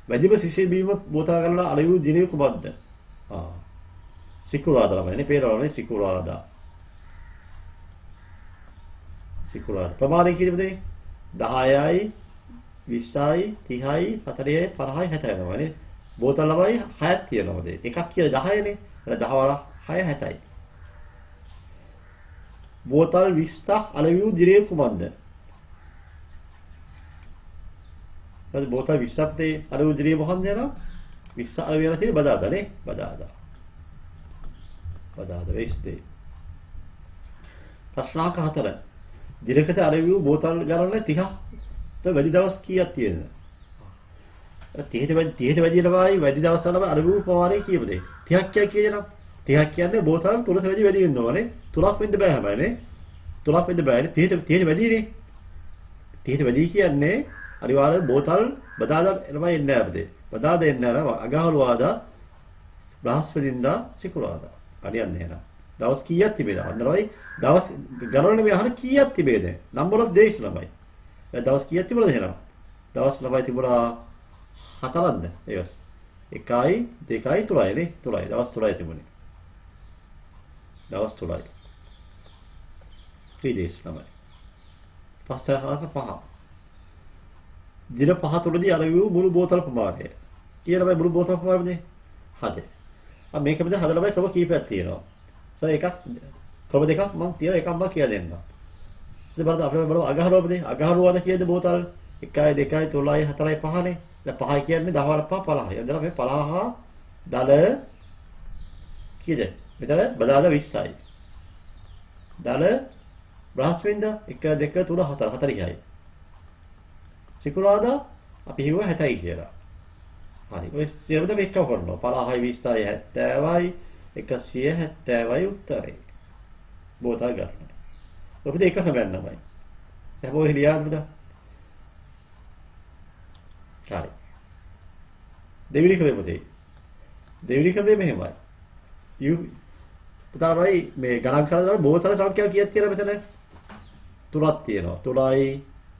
වැඩිම සිසිල් බීම බෝතල් ගන්නලා අලවිව් දිනේ කුමක්ද? සිකුරාදා ළමයිනේ. පේරවලනේ සිකුරාදා. සිකුරාදා ප්‍රමාණය කීයද? 10යි 20යි 30යි 40යි 50යි 60යි නේ. බෝතල් ළමයි 6ක් තියෙනවා දෙ. එකක් කියලා 10නේ. එතන 10 වල 6 60යි. බෝතල් 20ක් අලවිව් දිනේ කුමක්ද? ඊට බෝතල් 20ක් තේ අලවිව් දිනේ මොකක්ද යනවා? 20 අලවිව් යන තියෙන්නේ බදාදානේ. බදාදා Wednesday. ප්‍රශ්නාක 4. දිනකට අරවිව් බෝතල් ගණන 30ක් වැඩි දවස් කීයක් තියෙනවද? 30ට වැඩි දවස් වල අරවිව් ප්‍රමාණය කීයද? 30ක් කියනවා. 30ක් කියන්නේ බෝතල් 3ට වැඩි වෙන්න ඕනේ. 3ක් වෙන්න බෑ හැබැයිනේ. 3ක් වෙන්න බෑනේ. 30ට වැඩිනේ. 30ට වැඩි කියන්නේ අනිවාර්යෙන් බෝතල් බදාදා එනවා එන්නේ අපිට. බදාදා එන්නේ නැහැ අගහරුවාදා බ්‍රහස්පතින්දා සිකුරාදා. හරියන්නේ නැහැ. දවස් කීයක් තිබේද? අන්දරයි දවස් ගණන මේ අහන කීයක් තිබේද? number of days ළමයි. දවස් කීයක් තිබුණාද එහෙනම්? දවස් ළමයි තිබුණා 4ක්ද? ඒකස්. 1යි 2යි 3යි නේ? 3යි. දවස් 3යි තිබුණේ. දවස් 3යි. 3 days ළමයි. පස්සේ හරක 5. දින 5 තුලදී අර වූ මුළු බෝතල් ප්‍රමාණය. කියලා මුළු බෝතල් ප්‍රමාණයනේ. හද. මේක මෙතන හදලා බයි ක්‍රම කීපයක් තියෙනවා. එකක් ක්‍රම දෙකක් මම තියෙන එකක් මම කියලා දෙන්නම්. ඉතින් බලන්න අපිට බලමු අගහරුවද? අගහරුවද කියද බෝතල් 1යි 2යි 3යි 4යි 5නේ. දැන් 5යි කියන්නේ 10 වල 5 50යි. එතන මේ 50 දල කීයද? මෙතන බදාදා 20යි. දල බ්‍රහස්පතින්දා 1 2 3 4 40යි. සිකුරාදා අපි හිතුවා 60යි කියලා. හරි. ඔය සියලුම මේක කරනවා. 50යි 20යි 70යි 170යි උත්තරේ. බෝතල් ගන්න. ඔබට එකම ගන්නමයි. හැබැයි ලියාගන්නද? හරි. දෙවිලි කරේ මොතේ? දෙවිලි කරේ මෙහෙමයි. පුතාරයි මේ ගණන් කරලා බෝතල් සංඛ්‍යාව කීයක් තියෙනවද මෙතන? 3ක් තියෙනවා. 3යි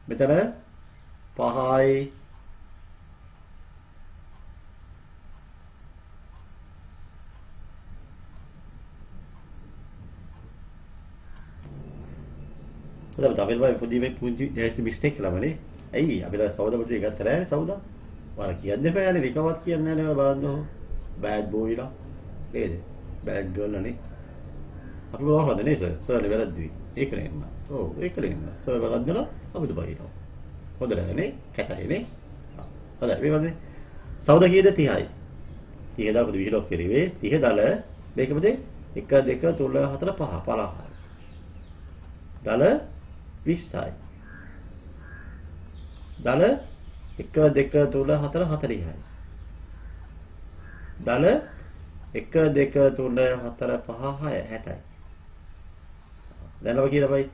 මෙතන 5යි උදේ තමයි බයි පොඩි මේ පුංචි දැස් මිස්ටේක් ළමනේ. ඇයි අපිට සවුදා පුතේ ගත්තා නෑනේ සවුදා. ඔයාලා කියන්නේ බෑනේ නිකවත් කියන්නේ නෑනේ බලන්න. බෑඩ් බෝයිලා. නේද? බෑඩ් ගර්ල් නේ. අපි මොනවද නේ සර්? සර් වැරද්දි. ඒක නෙන්න. ඔව් ඒක නෙන්න. සර් වැරද්දලා අපිට බයිනවා. හොඳ නෑනේ. කැතයිනේ. හොඳයි මේ වගේ. සවුදා කීයද 30යි. 30 දාලා පොඩි විහිළුවක් කරුවේ. 30 දාලා මේක මොකද? 1 2 3 4 5 50. දාලා 20යි. දල 1 2 3 4 40යි. දල 1 2 3 4 5 6 60යි. දැන් ඔය කියලා බයි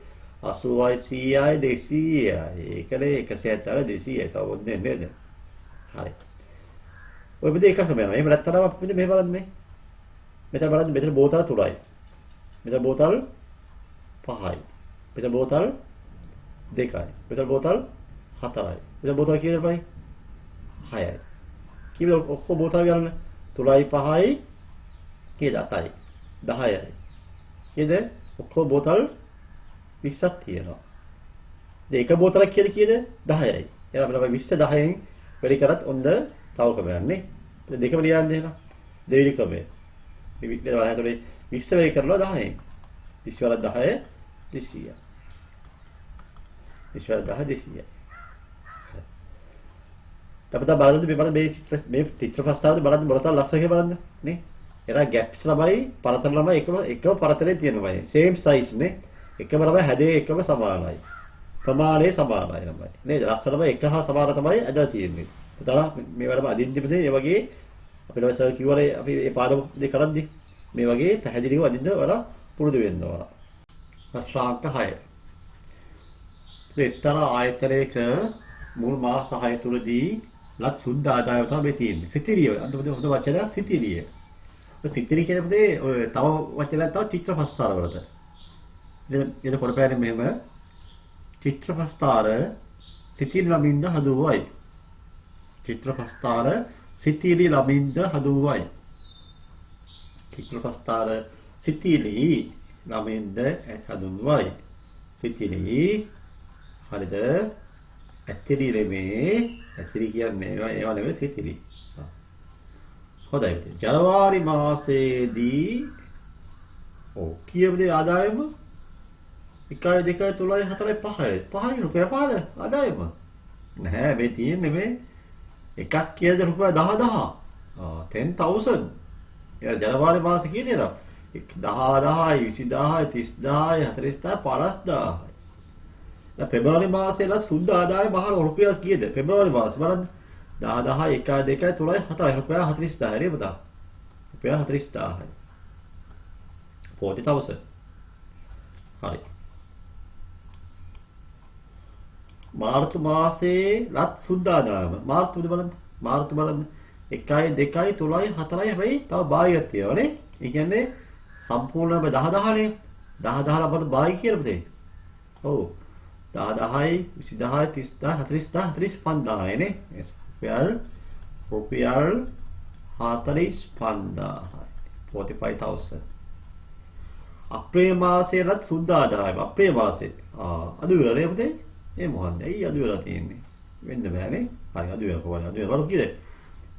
80යි 100යි 200යි. ඒකනේ 170 200යි. තව ඔන්නේ නේද? හරි. ඔය විදිහ එකක් තමයි. එහෙම නැත්නම් අපි මේ බලන්න මේ. මෙතන බලන්න මෙතන බෝතල් 3යි. මෙතන බෝතල් 5යි. මෙතන බෝතල් 2යි. මෙතන බෝතල් 4යි. මෙතන බෝතල් කීයද බයි? 6යි. කීයද ඔක්කොම බෝතල් ගන්න? 3යි 5යි කීයද 8යි. 10යි. කීයද? ඔක්කොම බෝතල් 20ක් තියෙනවා. දැන් එක බෝතලක් කීයද? 10යි. එහෙනම් අපිට 20 10න් වැඩි කරත් ඔන්න තව කමන්නේ. දෙකම ලියන්න එහෙනම්. දෙවෙනි ක්‍රමය. මේ විදිහට බලහතොලේ 20 වැඩි කරලා 10න්. 20 වල 10 200යි. 20 වල 10 200යි. තපතා බලන්න මේ බලන්න මේ චිත්‍ර ප්‍රස්තාවද බලන්න මොනතරම් ලස්සනද බලන්න නේ. එරා ගැප්ස් ළමයි පරතර ළමයි එකම පරතරේ තියෙනවා. සේම් සයිස් නේ. එකම ළමයි හැදේ එකම සමානයි. ප්‍රමාණය සමානයි ළමයි. නේද? ලස්සන ළමයි එක හා සමාන තමයි ඇදලා තියෙන්නේ. පුතාලා මේ වලම අදින්දිමද මේ වගේ අපිට ඔය සර් කිව්වනේ අපි මේ පාඩම දෙක කරද්දි මේ වගේ පැහැදිලිව අදින්න ඔයාලා පුරුදු වෙන්න ඕන. ප්‍රශ්නාංක 6. දෙතර ආයතනයක මුල් මාස 6 තුලදී ලත් සුද්ධ ආදායම තමයි තියෙන්නේ. සිතිරිය. අන්තිමට හොඳ වචනය සිතිරිය. ඔය සිතිරිය කියන්නේ ඔය තව වචනයක් තව චිත්‍රපස්තාර වලට. ඉතින් පොඩ පැහැදිලි මෙහෙම චිත්‍රපස්තාර සිතිරි ළමින්ද හදුවයි. චිත්‍රපස්තාර සිතිරි ළමින්ද හදුවයි. චිත්‍රපස්තාර සිතිරි ළමින්ද හදුවයි. සිතිරි හරිද? ඇතිරි නෙමේ. ඇතිරි කියන්නේ ඒවා නෙමෙයි සිතිරි. හොඳයි. ජනවාරි මාසයේදී කීයද ආදායම? 1 2 3 4 5යි. 5යි රුපියල් 5ද ආදායම? නැහැ මේ තියෙන්නේ මේ එකක් කීයද රුපියල් 10000. 10000. ඒ ජනවාරි මාසේ කියන්නේ නේද? 10000යි 20000යි 30000යි 40000යි 50000යි. දැන් පෙබරවාරි මාසෙලා සුද්ධ ආදායම මහා රුපියල් කීයද? පෙබරවාරි මාසෙ බලන්න. 10 1 1 2 3 4 රුපියල් 40000 නේද පුතා? රුපියල් 40000යි. 40,000. හරි. මාර්තු මාසේ ලත් සුද්ධ ආදායම. මාර්තුද බලන්න. මාර්තු බලන්න. 1 2 3 4 හැබැයි තව බාහිරක් තියෙනවානේ. ඒ කියන්නේ සම්පූර්ණයෙන්ම 10 10නේ. 10 10 අපිට බාහිර කියලා පුතේ. ඔව්. 10 10යි 20 10යි 30 40 45 නේ. රුපියල් 45,000. 45,000. අප්‍රේල් මාසේලත් සුද්ධ ආදායම. අප්‍රේල් මාසේ. අද වෙලානේ පුතේ. ඒ මොකන්ද? ඇයි අද වෙලා තියෙන්නේ? වෙන්න බෑනේ. හරි අද වෙලා කොහොමද? අද වෙලා කීයද?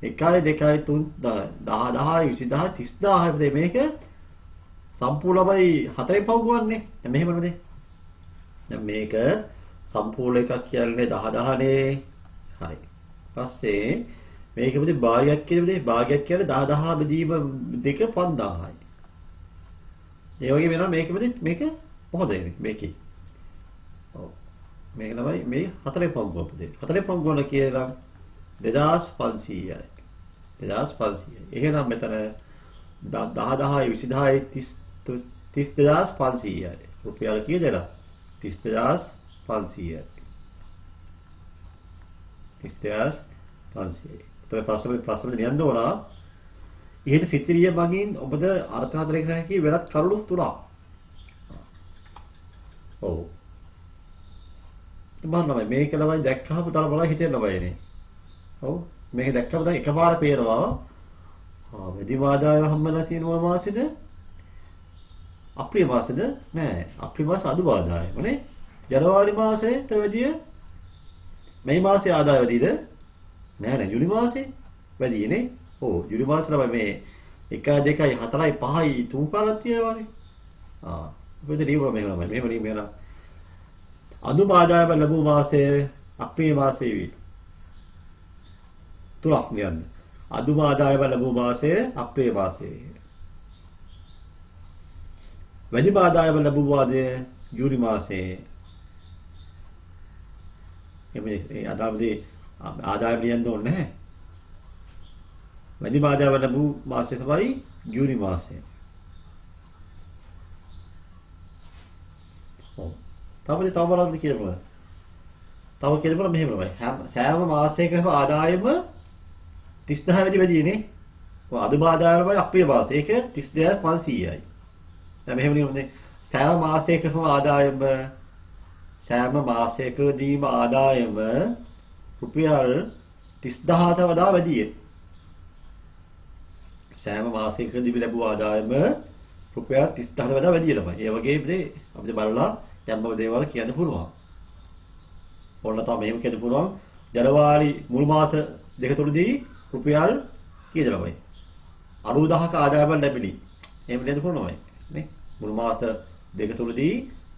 1 2 3 10 10යි 20 30,000 පුතේ මේක සම්පූර්ණමයි 4න් පව ගවන්නේ. දැන් මෙහෙමනේ. දැන් මේක සම්පූර්ණ එකක් කියන්නේ 10 10නේ. හරි. පස්සේ මේක පුතේ භාගයක් කියන්නේ භාගයක් කියන්නේ 10 10 බෙදීම 2 5000යි. ඒ වගේ වෙනවා මේක පුතේ මේක මොකද මේකේ. ඔව්. මේක තමයි මේ 4න් පව ගව පුතේ. 4න් පව ගවන කියලා 2500යි. 2500. එහෙනම් මෙතන 10 10යි 20 10යි 30500යි. රුපියල් කීයද? 30500යි. 30500යි. ඒතර ප්‍රශ්නේ නියඳ වුණා. ඉහිට සිතිරිය මගින් ඔබද අර්ථකථනය කර හැකි වෙනත් කරුණු තුනක්. ඔව්. තමන්මයි මේක ළමයි දැක්කහම තල බලලා හිතෙන්න බයනේ. ඔව්. මේක දැක්කම දැන් එකපාර පේනවා. වැඩිම ආදායම හම්බලා තියෙන මොන මාසෙද? අප්‍රේල් මාසෙද? නෑ. අප්‍රේල් මාස අඩු ආදායම නේ. ජනවාරි මාසෙට වැඩිය මේ මාසේ ආදාය වැඩිද? නෑ නෑ ජූලි මාසේ වැඩිනේ. ඔව් ජූලි මාසේ තමයි මේ 1 2 4 5යි 3 කාලක් තියෙනවානේ. මොකද ලියුම මෙහෙම ලියලා අඩු ආදායම ලැබුව මාසයේ අප්‍රේල් මාසයේ වේ. තුනක් නියන්න. අදුම ආදායම ලැබුව මාසයේ අප්‍රේල් මාසයේ. වැඩිම ආදායම ලැබුව මාසයේ ජූලි මාසයේ. එමේ ආදායම ලියන්න ඕනේ නැහැ. වැඩිම ආදායම ලැබුව මාසය තමයි ජූලි මාසය. ඔව්. තව බලන්න කියනවා. තව කියනකොට මෙහෙම තමයි. සෑම මාසයකම ආදායම 30000 වැඩිනේ. අද ආදායමයි අප්‍රේල් මාසයේ ඒක 32500යි. දැන් මෙහෙම නෙමෙයි. සෑම මාසයකම ආදායම සෑම මාසයකදීම ආදායම රුපියල් 30000ට වඩා වැඩිය. සෑම මාසයකදීම ලැබුව ආදායම රුපියල් 30000ට වඩා වැඩිය ළමයි. ඒ වගේ දේ අපිට බලලා යම්බව දේවල් කියන්න පුළුවන්. ඕන්න තමයි මෙහෙම කියන්න පුළුවන්. ජනවාරි මුල් මාස දෙක තුනදී රුපියල් කීයද ළමයි? 90000ක ආදායමක් ලැබිලි. එහෙම කියන්න පුළුවන් නේ. මුල් මාස දෙක තුනදී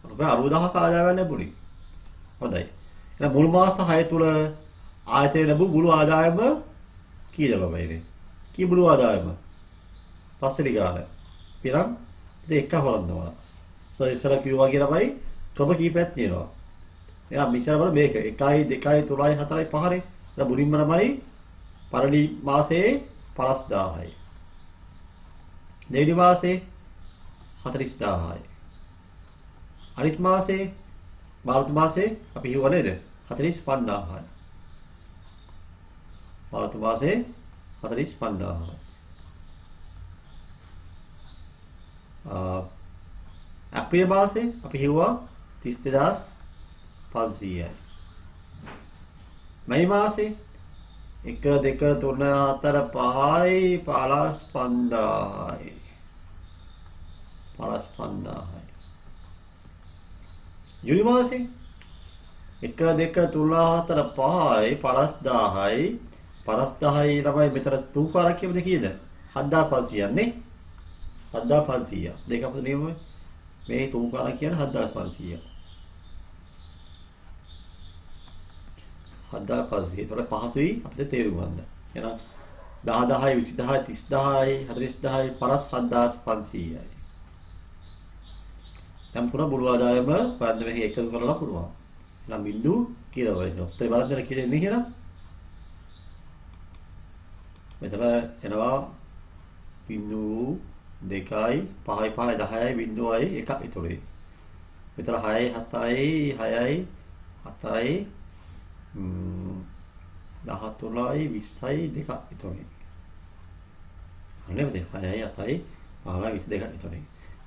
රුපියල් 90000ක ආදායමක් ලැබුණි. හොඳයි. එහෙනම් මුල් මාස 6 තුල ආයතනයේ ලැබු මුළු ආදායම කීයද ළමයිනේ? කී මුළු ආදායම? පස්සේ ගාන. පිරම් දෙක හොරන්නවා. ඉස්සර කිව්වා කියලා බයි ක්‍රම කීපයක් තියෙනවා. එයා මිශ්‍ර වල මේක 1 2 3 4 5නේ. දැන් මුලින්ම තමයි පරලි මාසයේ 50000යි. දෙවෙනි මාසේ 40000යි. අනිත් මාසේ මාර්තු මාසේ අපි හිතුවා නේද? 45000යි. මාර්තු මාසේ 45000යි. අප්‍රේල් මාසේ අපි හිතුවා 32500යි. මැයි මාසේ 1 2 3 4 5යි 55000යි. 55000යි. ජූලි මාසේ 1 2 3 4 5යි 50000යි 50000යි ළමයි මෙතන තුන් පාරක් කියමුද කීයද? 7500ක් නේ. 7500. දෙක අපිට නියම මේ තුන් පාරක් කියන්නේ 7500. 7500. ඒතර පහසුයි අපිට තේරුම් ගන්න. එහෙනම් 10 10යි 20000යි 30000යි 40000යි 50000යි. දැන් පුරා මුළු ආදායම වන්ද මේක එකතු කරලා පුළුවන්. නම් බිඳු කියලා වෙනවා. උත්තරේ බලන්න දෙන්න කී දෙන්නේ කියලා. මෙතන එනවා බිඳු 2යි 5යි 5යි 10යි බිඳුවයි 1 ඉතුරුයි. මෙතන 6යි 7යි 6යි 7යි 13යි 20යි 2 ඉතුරුයි. අනේ 6යි 7යි 5යි 22 ඉතුරුයි.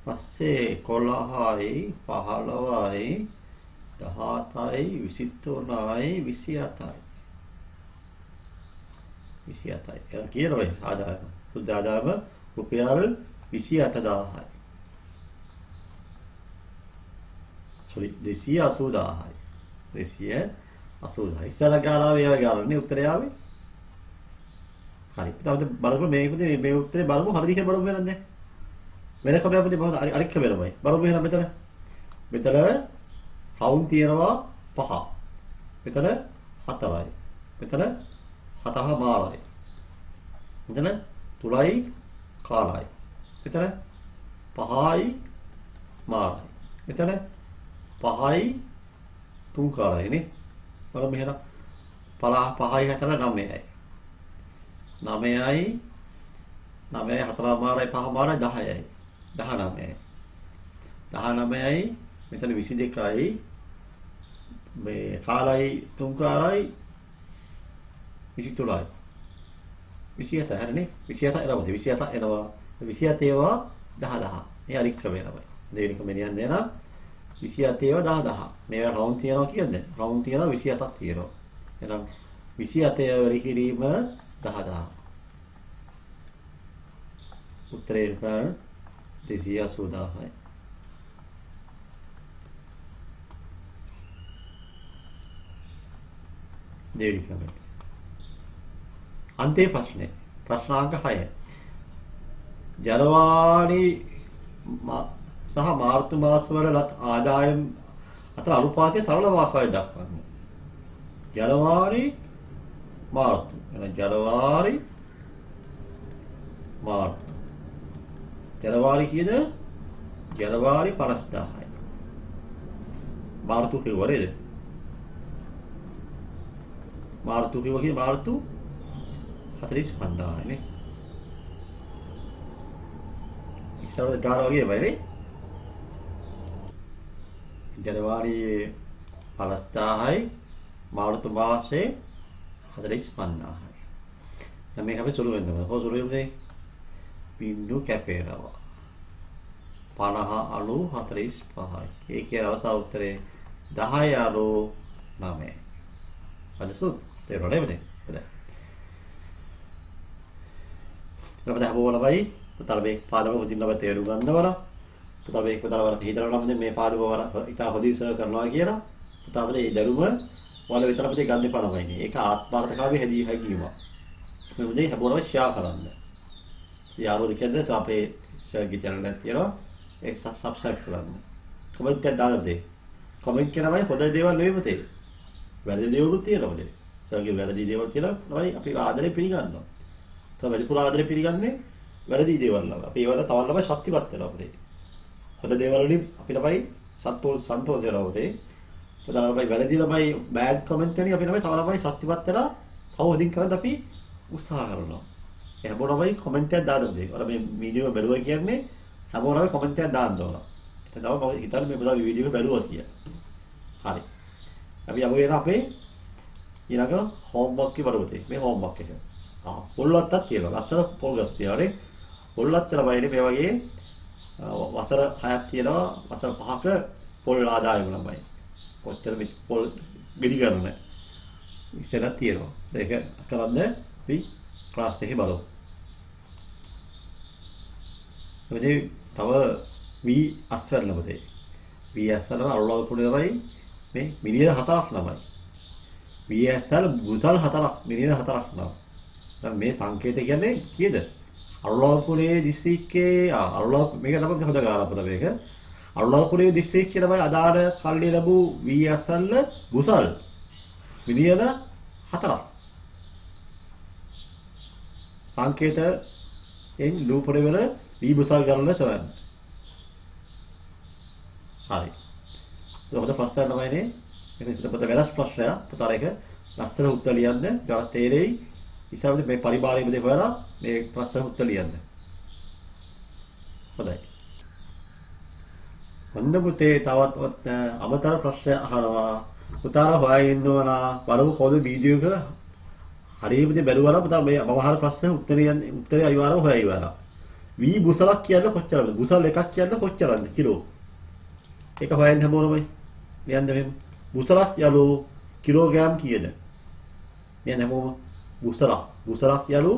පස්සේ 11යි 15යි 17යි 23යි 27යි 27යි. එලා කියනවා ආදායම. සුද්ධ ආදායම රුපියල් 27000යි. sorry 280000යි. 280,000. ඉස්සර ගාලා මේවා ගාලානේ උත්තරය ආවේ. හරි. ඊට බලමු මේ උත්තරේ බලමු හරිද කියලා බලමු වෙනද? වෙන කමයක් අපිට මොකද අනික් කමෙලමයි. බලමු එහෙනම් මෙතන. මෙතන රවුන්ඩ් තියෙනවා 5. මෙතන 4යි. මෙතන 7 මාරයි. මෙතන 3යි කාලයි. මෙතන 5යි මාරයි. මෙතන 5යි 3 කාලයි නේ. බලමු එහෙනම් 5යි 4 9යි. 9යි 4 මාරයි 5 මාරයි 10යි. 19යි. 19යි මෙතන 22යි මේ කාලයි 3 කාලයි 23යි. 27 හරිනේ 27 එනවා 27 එනවා 27 ඒවා 10000 මේ අනික් ක්‍රමය තමයි දෙවෙනි ක්‍රමෙන් යන්නේ නා 27 ඒවා 10000 මේවා රවුන්ඩ් තියනවා කියන්නේ රවුන්ඩ් තියනවා 27ක් තියෙනවා එහෙනම් 27 වැඩි කිරීම 10000 උත්තරේ ගන්න 280000යි දෙවෙනි ක්‍රමය අන්තිම ප්‍රශ්නේ ප්‍රශ්නාංක 6 ජනවාරි සහ මාර්තු මාසවලත් ආදායම් අතර අනුපාතය සරල ආකාරයෙන් දක්වන්න. ජනවාරි මාර්තු එන ජනවාරි මාර්තු ජනවාරි කීයද? ජනවාරි 50000යි. මාර්තු කිව්වද? මාර්තු කිව්වා මාර්තු 45000යි නේ. ඉස්සර ගාන වගේ වෙයි. ජනවාරි 50000යි මාර්තු මාසේ 45000යි. දැන් මේක අපි සුළු වෙනවා. කොහොම සුළු වෙන්නේ? බිඳු කැපේනවා. 50 අලු 45යි. ඒකේ අවසාන උත්තරේ 10 අලු 9යි. අදසුත් තේරුණා නේද? හොඳයි. අපිට හබෝලවයි පුතල්බේ පාදම මුදින්නව තේරුම් ගන්නවල පුතල්බේ පුතල්වල හිතනවා නම් මේ පාදම වල ඉතා හොදින් සර් කරනවා කියලා පුතාපද මේ දරුම වල විතර අපිට ගන්න දෙපනවයිනේ. ඒක ආත්මාර්ථකාවේ හැදී හැගීම. මේ මුදේ හබෝලව ෂෙයා කරන්න. යාළුවෝ දෙකෙන්ද අපේ සර්ගේ channel එකක් තියෙනවා. ඒක subscribe කරන්න. කමෙන්ට් එකක් දාන්න දෙන්න. කමෙන්ට් කරනවයි හොඳ දේවල් නෙවෙයි පුතේ. වැරදි දේවලුත් තියෙනවා පුතේ. සර්ගේ වැරදි දේවල් කියලා තමයි අපි ආදරේ පිළිගන්නවා. තමයි වැඩිපුර ආදරේ පිළිගන්නේ වැරදි දේවල් නම්. අපි ඒවට තවත් ළමයි ශක්තිවත් වෙනවා අපේ. හොඳ දේවල් වලින් අපි ළමයි සන්තෝෂ වෙනවා අපේ. තව ළමයි වැරදි ළමයි බෑඩ් කමෙන්ට් එකනේ අපි ළමයි තව ළමයි ශක්තිවත් වෙලා තව හොදින් කරන්න අපි උත්සාහ කරනවා. ඒ හැමෝම ළමයි කමෙන්ට් එකක් දාන්න දෙන්න. ඔයාලා මේ වීඩියෝ බැලුවා කියන්නේ හැමෝම ළමයි කමෙන්ට් එකක් දාන්න ඕන. එතන තමයි මම හිතන්නේ මේ බුදා වීඩියෝ එක බැලුවා කියලා. හරි. අපි යමු වෙන අපේ ඊළඟ හෝම්වර්ක් එක බලමු. මේ හෝම්වර්ක් එක. පොල්වත්තක් තියෙනවා. ලස්සන පොල් ගස් තියෙනවානේ. පොල්වත්තල බයිනේ මේ වගේ වසර 6ක් තියෙනවා. වසර 5ක පොල් ආදායම ළමයි. කොච්චර මේ පොල් ගෙඩි ගන්න. ඉස්සරහ තියෙනවා. ඒක කරන්න අපි ක්ලාස් එකේ බලමු. එතකොට තව වී අස්වැන්න පුතේ. වී අස්වැන්න අරලව පුළේවයි මේ මිලියන 4ක් ළමයි. වී අස්වැන්න බුසල් 4ක් මිලියන 4ක් ළමයි. දැන් මේ සංකේත කියන්නේ කීයද? අරුණාවපුරේ දිස්ත්‍රික්කයේ අරුණාව මේක තමයි හොඳ ගාලා පොත මේක. අරුණාවපුරේ දිස්ත්‍රික්කයේ තමයි අදාළ කල්ලි ලැබූ වී.එස්.එල් බුසල් මිලියන 4ක්. සංකේතයෙන් ලූපොරේ වල වී බුසල් ගණන සොයන්න. හරි. ඒක හොඳ ප්‍රශ්න තමයිනේ. ඒක පොත වෙනස් ප්‍රශ්නයක්. පුතාලා ඒක ලස්සන උත්තර ලියන්න. ඊට තේරෙයි. ඉස්සරහට මේ පරිබාලයේ දෙක හොයලා මේ ප්‍රශ්න උත්තර ලියන්න. හොඳයි. වන්ද පුතේ තවත් අමතර ප්‍රශ්න අහනවා. පුතාලා හොයගෙන ඉන්නවා බලමු කොහොමද වීඩියෝ එක හරියට බැලුවා පුතා මේ මම අහන ප්‍රශ්න උත්තරේ අනිවාර්යව හොයයි වලා. වී බුසලක් කියන්නේ කොච්චරද? බුසල් එකක් කියන්නේ කොච්චරද කිලෝ? ඒක හොයන්න හැමෝමයි. ලියන්න මෙහෙම. බුසලක් යලු කිලෝග්‍රෑම් කීයද? ලියන්න හැමෝම. බුසලක් යලු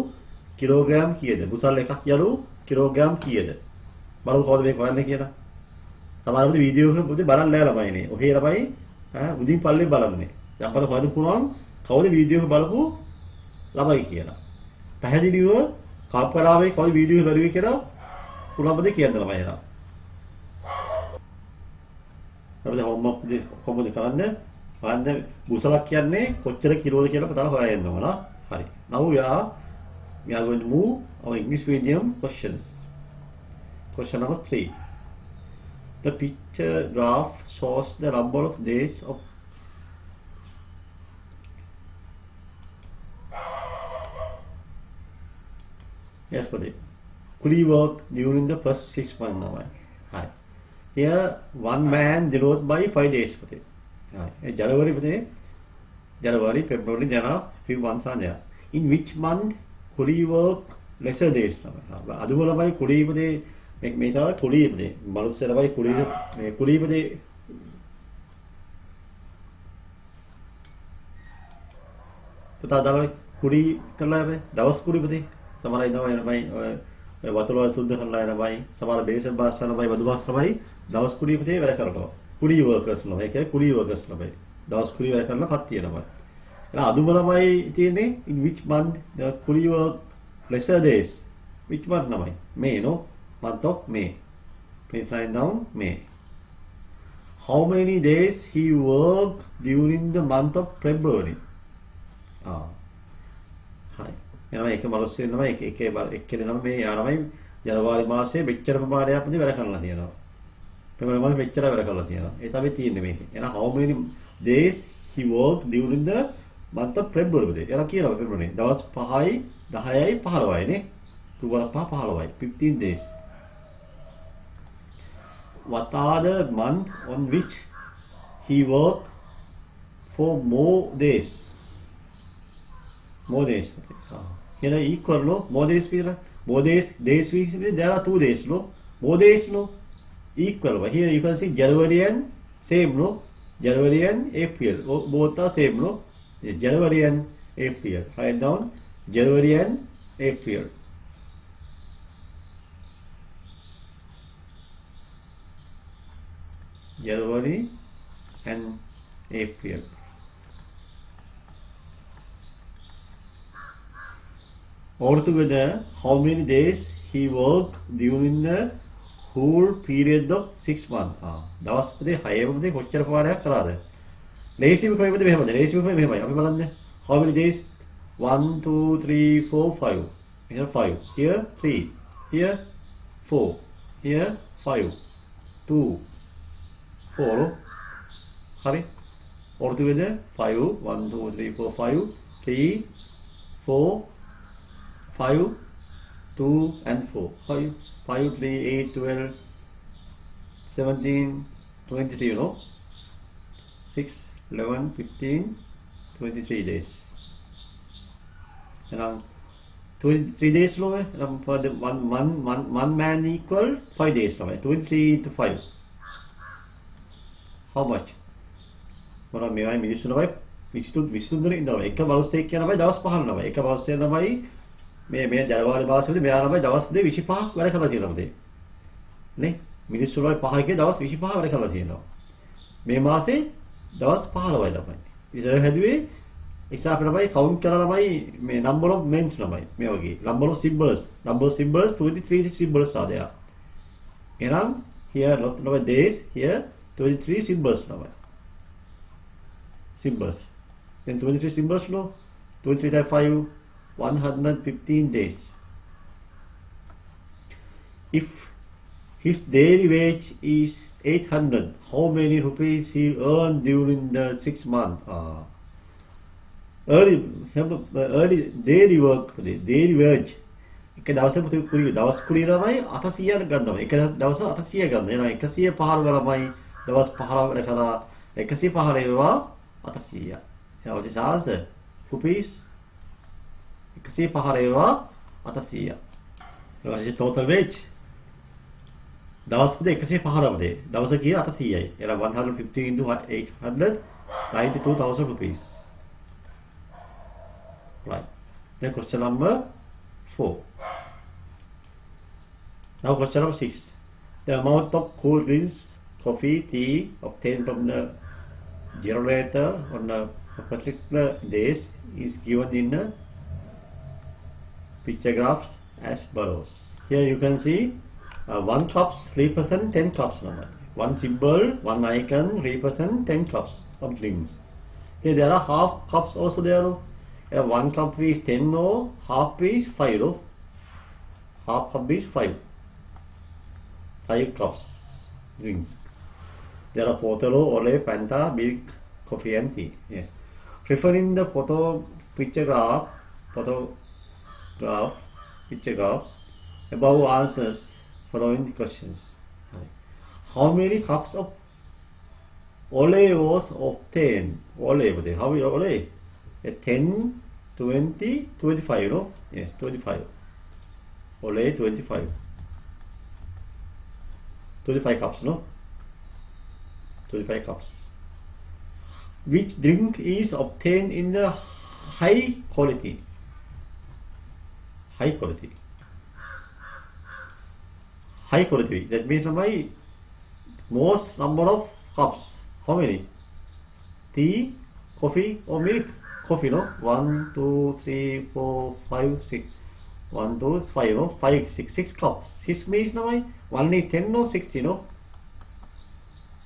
කිලෝග්‍රෑම් කීයද? බුසල් එකක් යලු කිලෝග්‍රෑම් කීයද? බලමු කොහොමද මේක හොයන්නේ කියලා. සමහරවිට වීඩියෝ එක පුතේ බලන්න නෑ ළමයිනේ. ඔහේ ළමයි උදින් පල්ලේ බලන්නේ. දැන් අපිට හොයන්න පුළුවන් කවුද වීඩියෝ එක බලපු ළමයි කියලා. පැහැදිලිව කල්පනාවේ කවුද වීඩියෝ එක බැලුවේ කියලා පුළුවන්ද කියන්න ළමයිලා. අපිට හොම්වර්ක් කොහොමද කරන්නේ? බලන්න බුසලක් කියන්නේ කොච්චර කිලෝද කියලා පුතාලා හොයන්න ඕන. හරි. Now we are going to move our English medium questions. Question number 3. The picture graph shows the number of days of yes, buddy. Could he work during the first 6 months now? Hi. Here, one man delayed by 5 days. Buddy. Hi. January, buddy. January, February, there are few months are there. In which month could he work lesser days? අදුවල බයි කුඩීපදේ මේ තමයි කුඩීපදේ මනුස්සයල බයි කුඩී මේ කුඩීපදේ පුතා දාලා කුඩී කරලා බයි දවස් කුඩීපදේ සමහර ඉඳලා එන බයි ඔය වතුර සුද්ධ කරලා එන බයි සමහර බේසල් භාෂාවල බයි බදු භාෂාවල බයි දවස් කුඩීපදේ වැඩ කරනවා කුඩී වර්කර්ස් ලා ඒකේ කුඩී වර්කර්ස් ලා බයි දවස් කුඩී වැඩ කරන කට්ටිය ළමයි එහෙනම් අදුම ළමයි තියෙන්නේ in which month the කුඩී work lesser days which month ළමයි May no month of May please write down May how many days he work during the month of February හරි එනවා ඒක බලස් වෙනවා එකේ නම මේ යාළමයි ජනවාරි මාසයේ මෙච්චර ප්‍රමාණයක් අපි වැඩ කරලා තියෙනවා පෙබරවාරි මාසෙ මෙච්චර වැඩ කරලා තියෙනවා ඒ තමයි තියෙන්නේ මේකේ එහෙනම් how many days he worked during the month of February එනවා කියලා February දවස් 5යි 10යි 15යි නේ 2 5 15යි 15 days what are the month on which he worked for more days here equal no more days pila more days week there are 2 days no more days no equal but here you can see January and same no January and April both are same no January and April write down January and April January and April altogether how many days he worked during the whole period of 6 months දවස් පොතේ 6 පොතේ කොච්චර පාරයක් කරාද ලේසිම කොයිමද මෙහෙමද ලේසිම කොයි මෙහෙමයි අපි බලන්න how many days 1 2 3 4 5 here 5 here 3 here 4 here 5 2 4 හරි altogether 5 1 2 3 4 5 3 4 5 2 and 4 5 5 3 8 12 17 23 you know 6 11 15 23 days and 23 days low for the one man equal 5 days low 23 into 5 how much මොනවා මේවයි මිනිස්සු නමයි 23 දෙනෙක් ඉඳලා එක බලස්තේක් කියන නමයි දවස් 5 නමයි එක බලස්තේ නමයි මේ ජනවාරි මාසෙදී මෙයා ළමයි දවස් 25ක් වැඩ කරලා තියෙනවා පුතේ. නේ? මිනිස්සු ළමයි 5 දවස් 25 වැඩ කරලා තියෙනවා. මේ මාසේ දවස් 15යි ළමයි. ඉතින් හැදුවේ ඉස්සර ළමයි කවුන්ට් කරලා ළමයි මේ number of men ළමයි මේ වගේ number of symbols 23 symbols are there. එහෙනම් here not number days here 23 symbols ළමයි. Symbols. Then 23 symbols no 23 times 5 115 days. If His daily wage is 800. How many rupees he earned during the 6 months? early daily work daily wage. එක දවසක කුලි දවස් කුලිය තමයි 800ක් ගන්නවා. එක දවස 800 ගන්න. එහෙනම් 115 ළමයි දවස් 15 වැඩ කරා 115 ඒවා 800. එහෙනම් what is answer? rupees 115 ඒවා 800. what is total wage? දවස් පුදේ 115 පුදේ. දවස කිය 800යි. එහෙනම් 150 into 800 92,000 rupees. Right. Then question number 4. Now question number 6. The amount of cool drinks, coffee, tea obtained from the generator on a particular days is given in the picture graphs as follows. Here you can see 1 cups represent 10 cups number. One symbol, one icon represent 10 cups of drinks. Here there are half cups also there. 1 cup is 10 no, half is 5 no. Half cup is 5. 5 cups drinks. There are Potelo, Ole, Fanta, milk, coffee and tea. Yes. Referring the picture graph, above answers following questions. How many cups of Ole was obtained? Ole, how many Ole? 10, 20, 25, no? Yes, 25. Ole 25. 25 cups, no? 25 cups. Which drink is obtained in the high quality? High quality. High quality. That means my most number of cups. How many? Tea, coffee or milk? Coffee, no? 1, 2, 3, 4, 5, 6. 1, 2, 5, no? 5, 6, 6 cups. 6 means no? 1 is 10, no? 60, no?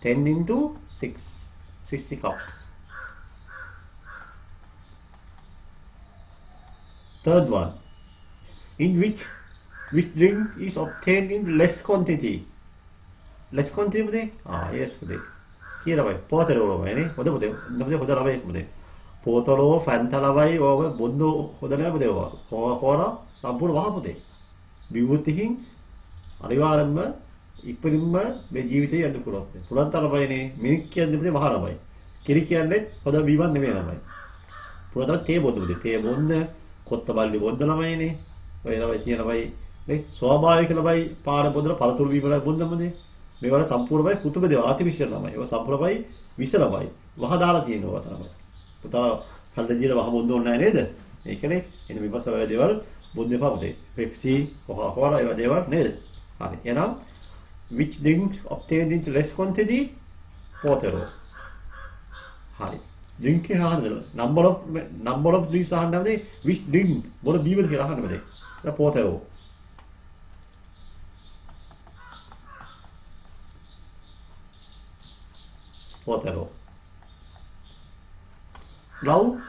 10 into 6. 60 cups. Third one. In which drink is obtained in less quantity? Less quantity? Yes, here away. Potero away, eh? What about it? Potolo, Fanta away, or Bundo, or the level they were. Hora, Tampur Wahapude. Beauty, Arivarama, Ipurima, Vegivity and the Purate. Purantalavane, Milky and the Maharavai. Kiriki and let for the Vivan Nevanavai. Product table to the table, Kotabali Bondalavane, wherever Tianavai, Swaba Kalabai, Parabodra, Paratur Viva Bundamane, Meva Sampurvai, Kutuba, the artificial Namai, or Sampurvai, Visalavai, Vahadalati no Watanavai. Puta Salajira Vahabundo Nade, Ekane, in the Vipasa Deval, Bundepape, Pepsi, Coca-Cola, ever they were nailed. Now, which drinks obtained in less quantity? Potero. Hari. Drinking number of drinks are under which drink? What a beaver here are the Potero. Potero. Now,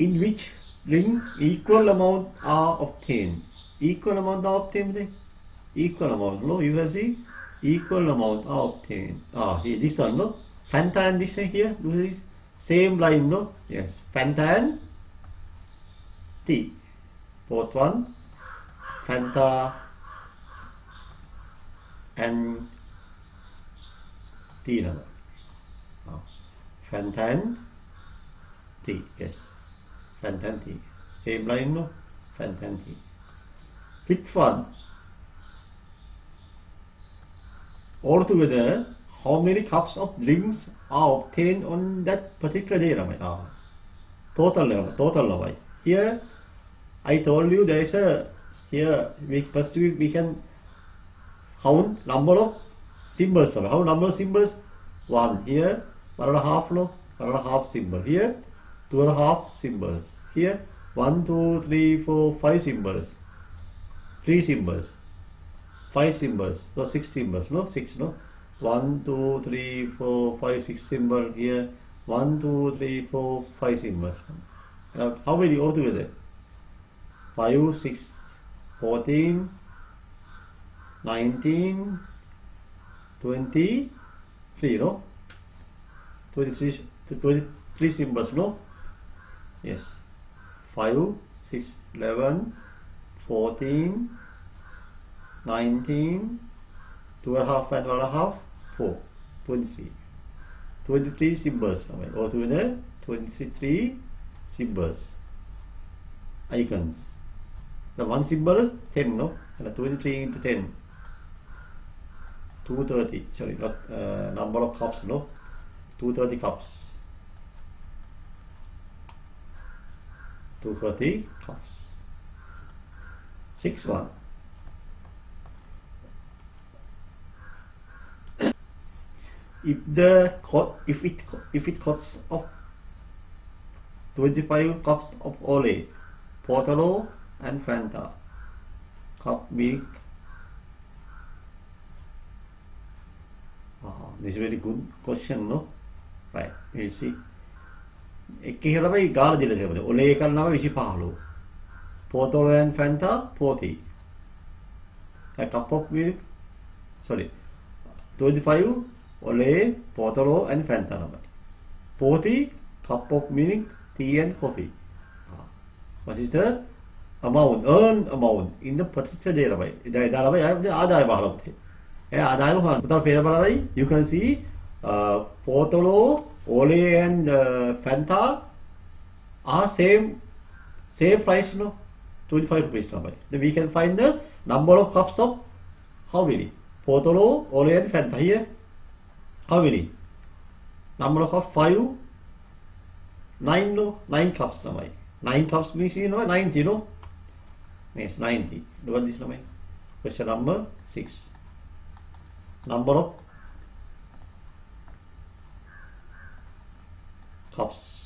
in which drink equal amount are obtained? Equal amount are obtained? Equal amount. No, you can see equal amount are obtained. Here this one, no? Fanta and this here, this same line, no? Yes, Fanta and tea. Both one, Fanta and tea number. Fanta and tea, yes. Fanta and tea. Same line, no? Fanta and tea. Fifth one. Altogether, how many cups of drinks are obtained on that particular day? Total level. Here, I told you there is first we can count number of symbols. How number of symbols? 1 here, 1.5 no, 1.5 symbol. Here, 2.5 symbols. Here, 1, 2, 3, 4, 5 symbols. 3 symbols. 5 symbols, no 6 symbols, no 6, no 1, 2, 3, 4, 5, 6 symbol here, 1, 2, 3, 4, 5 symbols. Now, how many altogether? 5, 6, 14, 19, 23, no? 23 symbols, no? Yes. 5, 6, 11, 14, 19, 2 and a half and 1 and a half, 4, 23. 23 symbols, or to the 23 symbols, icons. The one symbol is 10, no? And 23 into 10, 230. Sorry, not number of cups, no? 230 cups. 230 cups. 6 1. If it consists of 25 cups of Ole, Portolo, and Fanta, cup milk. This is very good question, no? Right, we'll see. එක කියලා බයි ගාලා දීලා තියෙනවා. ඔලේ එකක් නම 25. Portolo and Fanta 40. A cup of milk, sorry, 25 Ole, Portolo, and Fanta number. 40 cup of milk, tea, and coffee. What is the amount, earned amount in the particular day? You can see Portolo, Ole, and Fanta are same price, no? 25 rupees. Then we can find the number of cups of how many? Portolo, Ole, and Fanta here. How many? Number of cups 5, 9, no? 9 cups. 9 cups means, 90, no? Yes, 90. Look at this. Question number 6. Number of cups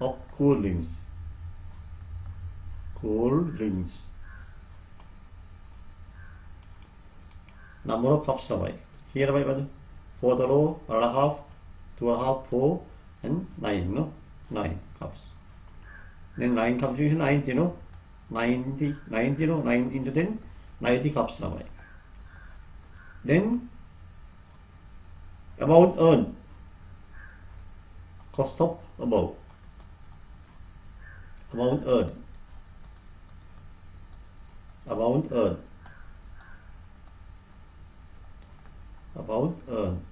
of cool drinks. Cool drinks. Number of cups. Here, 4, 1.5, 2.5, 4, and 9, no? 9 cups. Then 9 cups means 90, no? 90, no? 9 into 10, 90 cups. Then amount earned, cost of above, amount earned, amount earned, amount earned.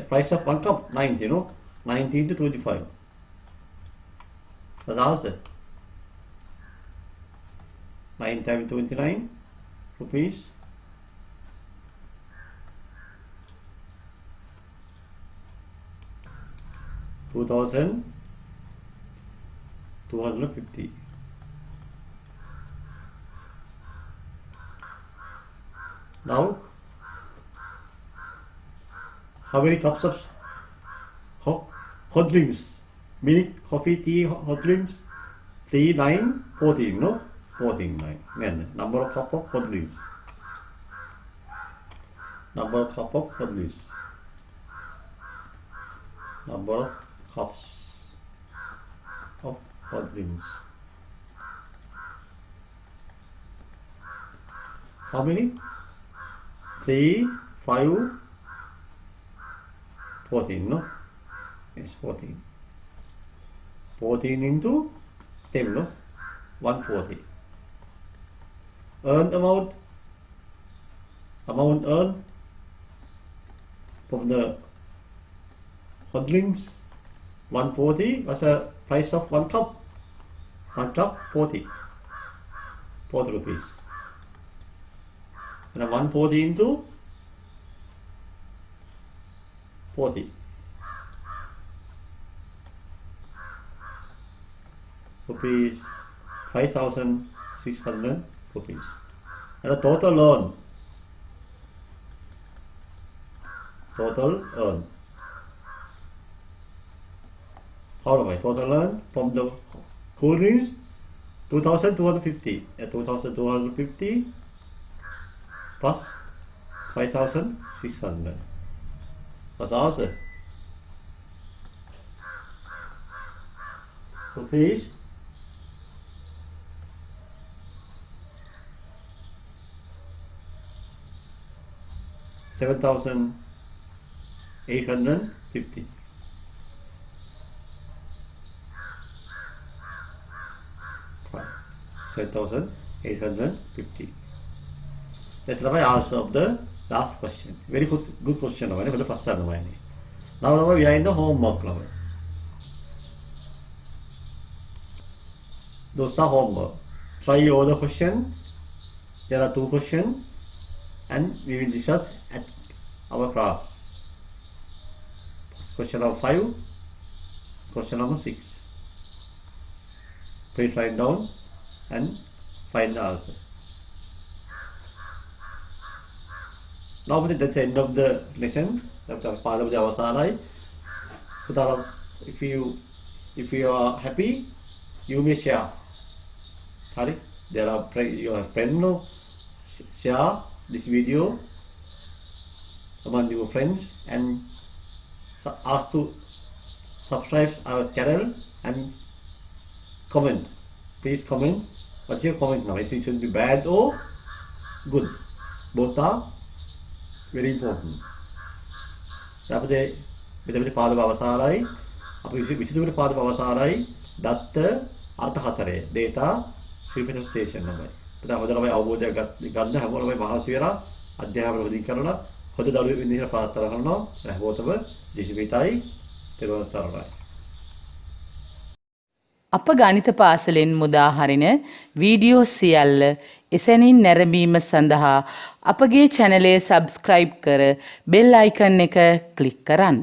Price of 1 cup 90, no? 90 into 25. What's the answer? 9 times 29 rupees. $2,250. Now, how many cups of hot drinks? Milk, coffee, tea, hot drinks? 3, 9, 14, no? 14, 9. Then, number of cup of hot drinks. Number of cup of hot drinks. Number of cups of hot drinks. How many? 3, 5, 14, no? Yes, 14. 14 into 10, no? 140. Earned amount earned from the hot drinks, 140 was a price of 1 cup. 1 cup, 40 rupees. And 140 into 40. Rupees 5,600 rupees. And the total earned. Total earned. How do I total earned from the cool drinks? 2,250. 2,250 plus 5,600. What's the answer? Rupees 7,850. Right. 7,850. That's the answer of the last question. Very good question. Now we are in the homework level. Those are homework. Try all the question. There are 2 questions, and we will discuss at our class. Question number 5, question number 6. Please write down and find the answer. Now that's the end of the lesson. If you are happy, you may share. There are your friends, share this video among your friends and ask to subscribe our channel and comment. Please comment. What's your comment now? It should be bad or good. Both are very important. අපේ මෙතන පාදව අවසාරයි අපි විසිතුරු පාදව අවසාරයි දත්ත අර්ථ හතරේ data representation නමයි. අපිට හොඳටම අවබෝධයක් ගන්න හැමෝටම මහන්සි වෙලා අධ්‍යාපන වලින් කරලා හොඳ දරුවෙක් වෙන්න කියලා ප්‍රාර්ථනා කරනවා. හැමෝටම ජීවිතයි තෙරුවන් සරණයි. අප ගණිත පාසලෙන් මුදා හරින වීඩියෝ සියල්ල එසැනින් නැරඹීම සඳහා අපගේ චැනලය සබ්ස්ක්‍රයිබ් කර බෙල් අයිකන් එක ක්ලික් කරන්න.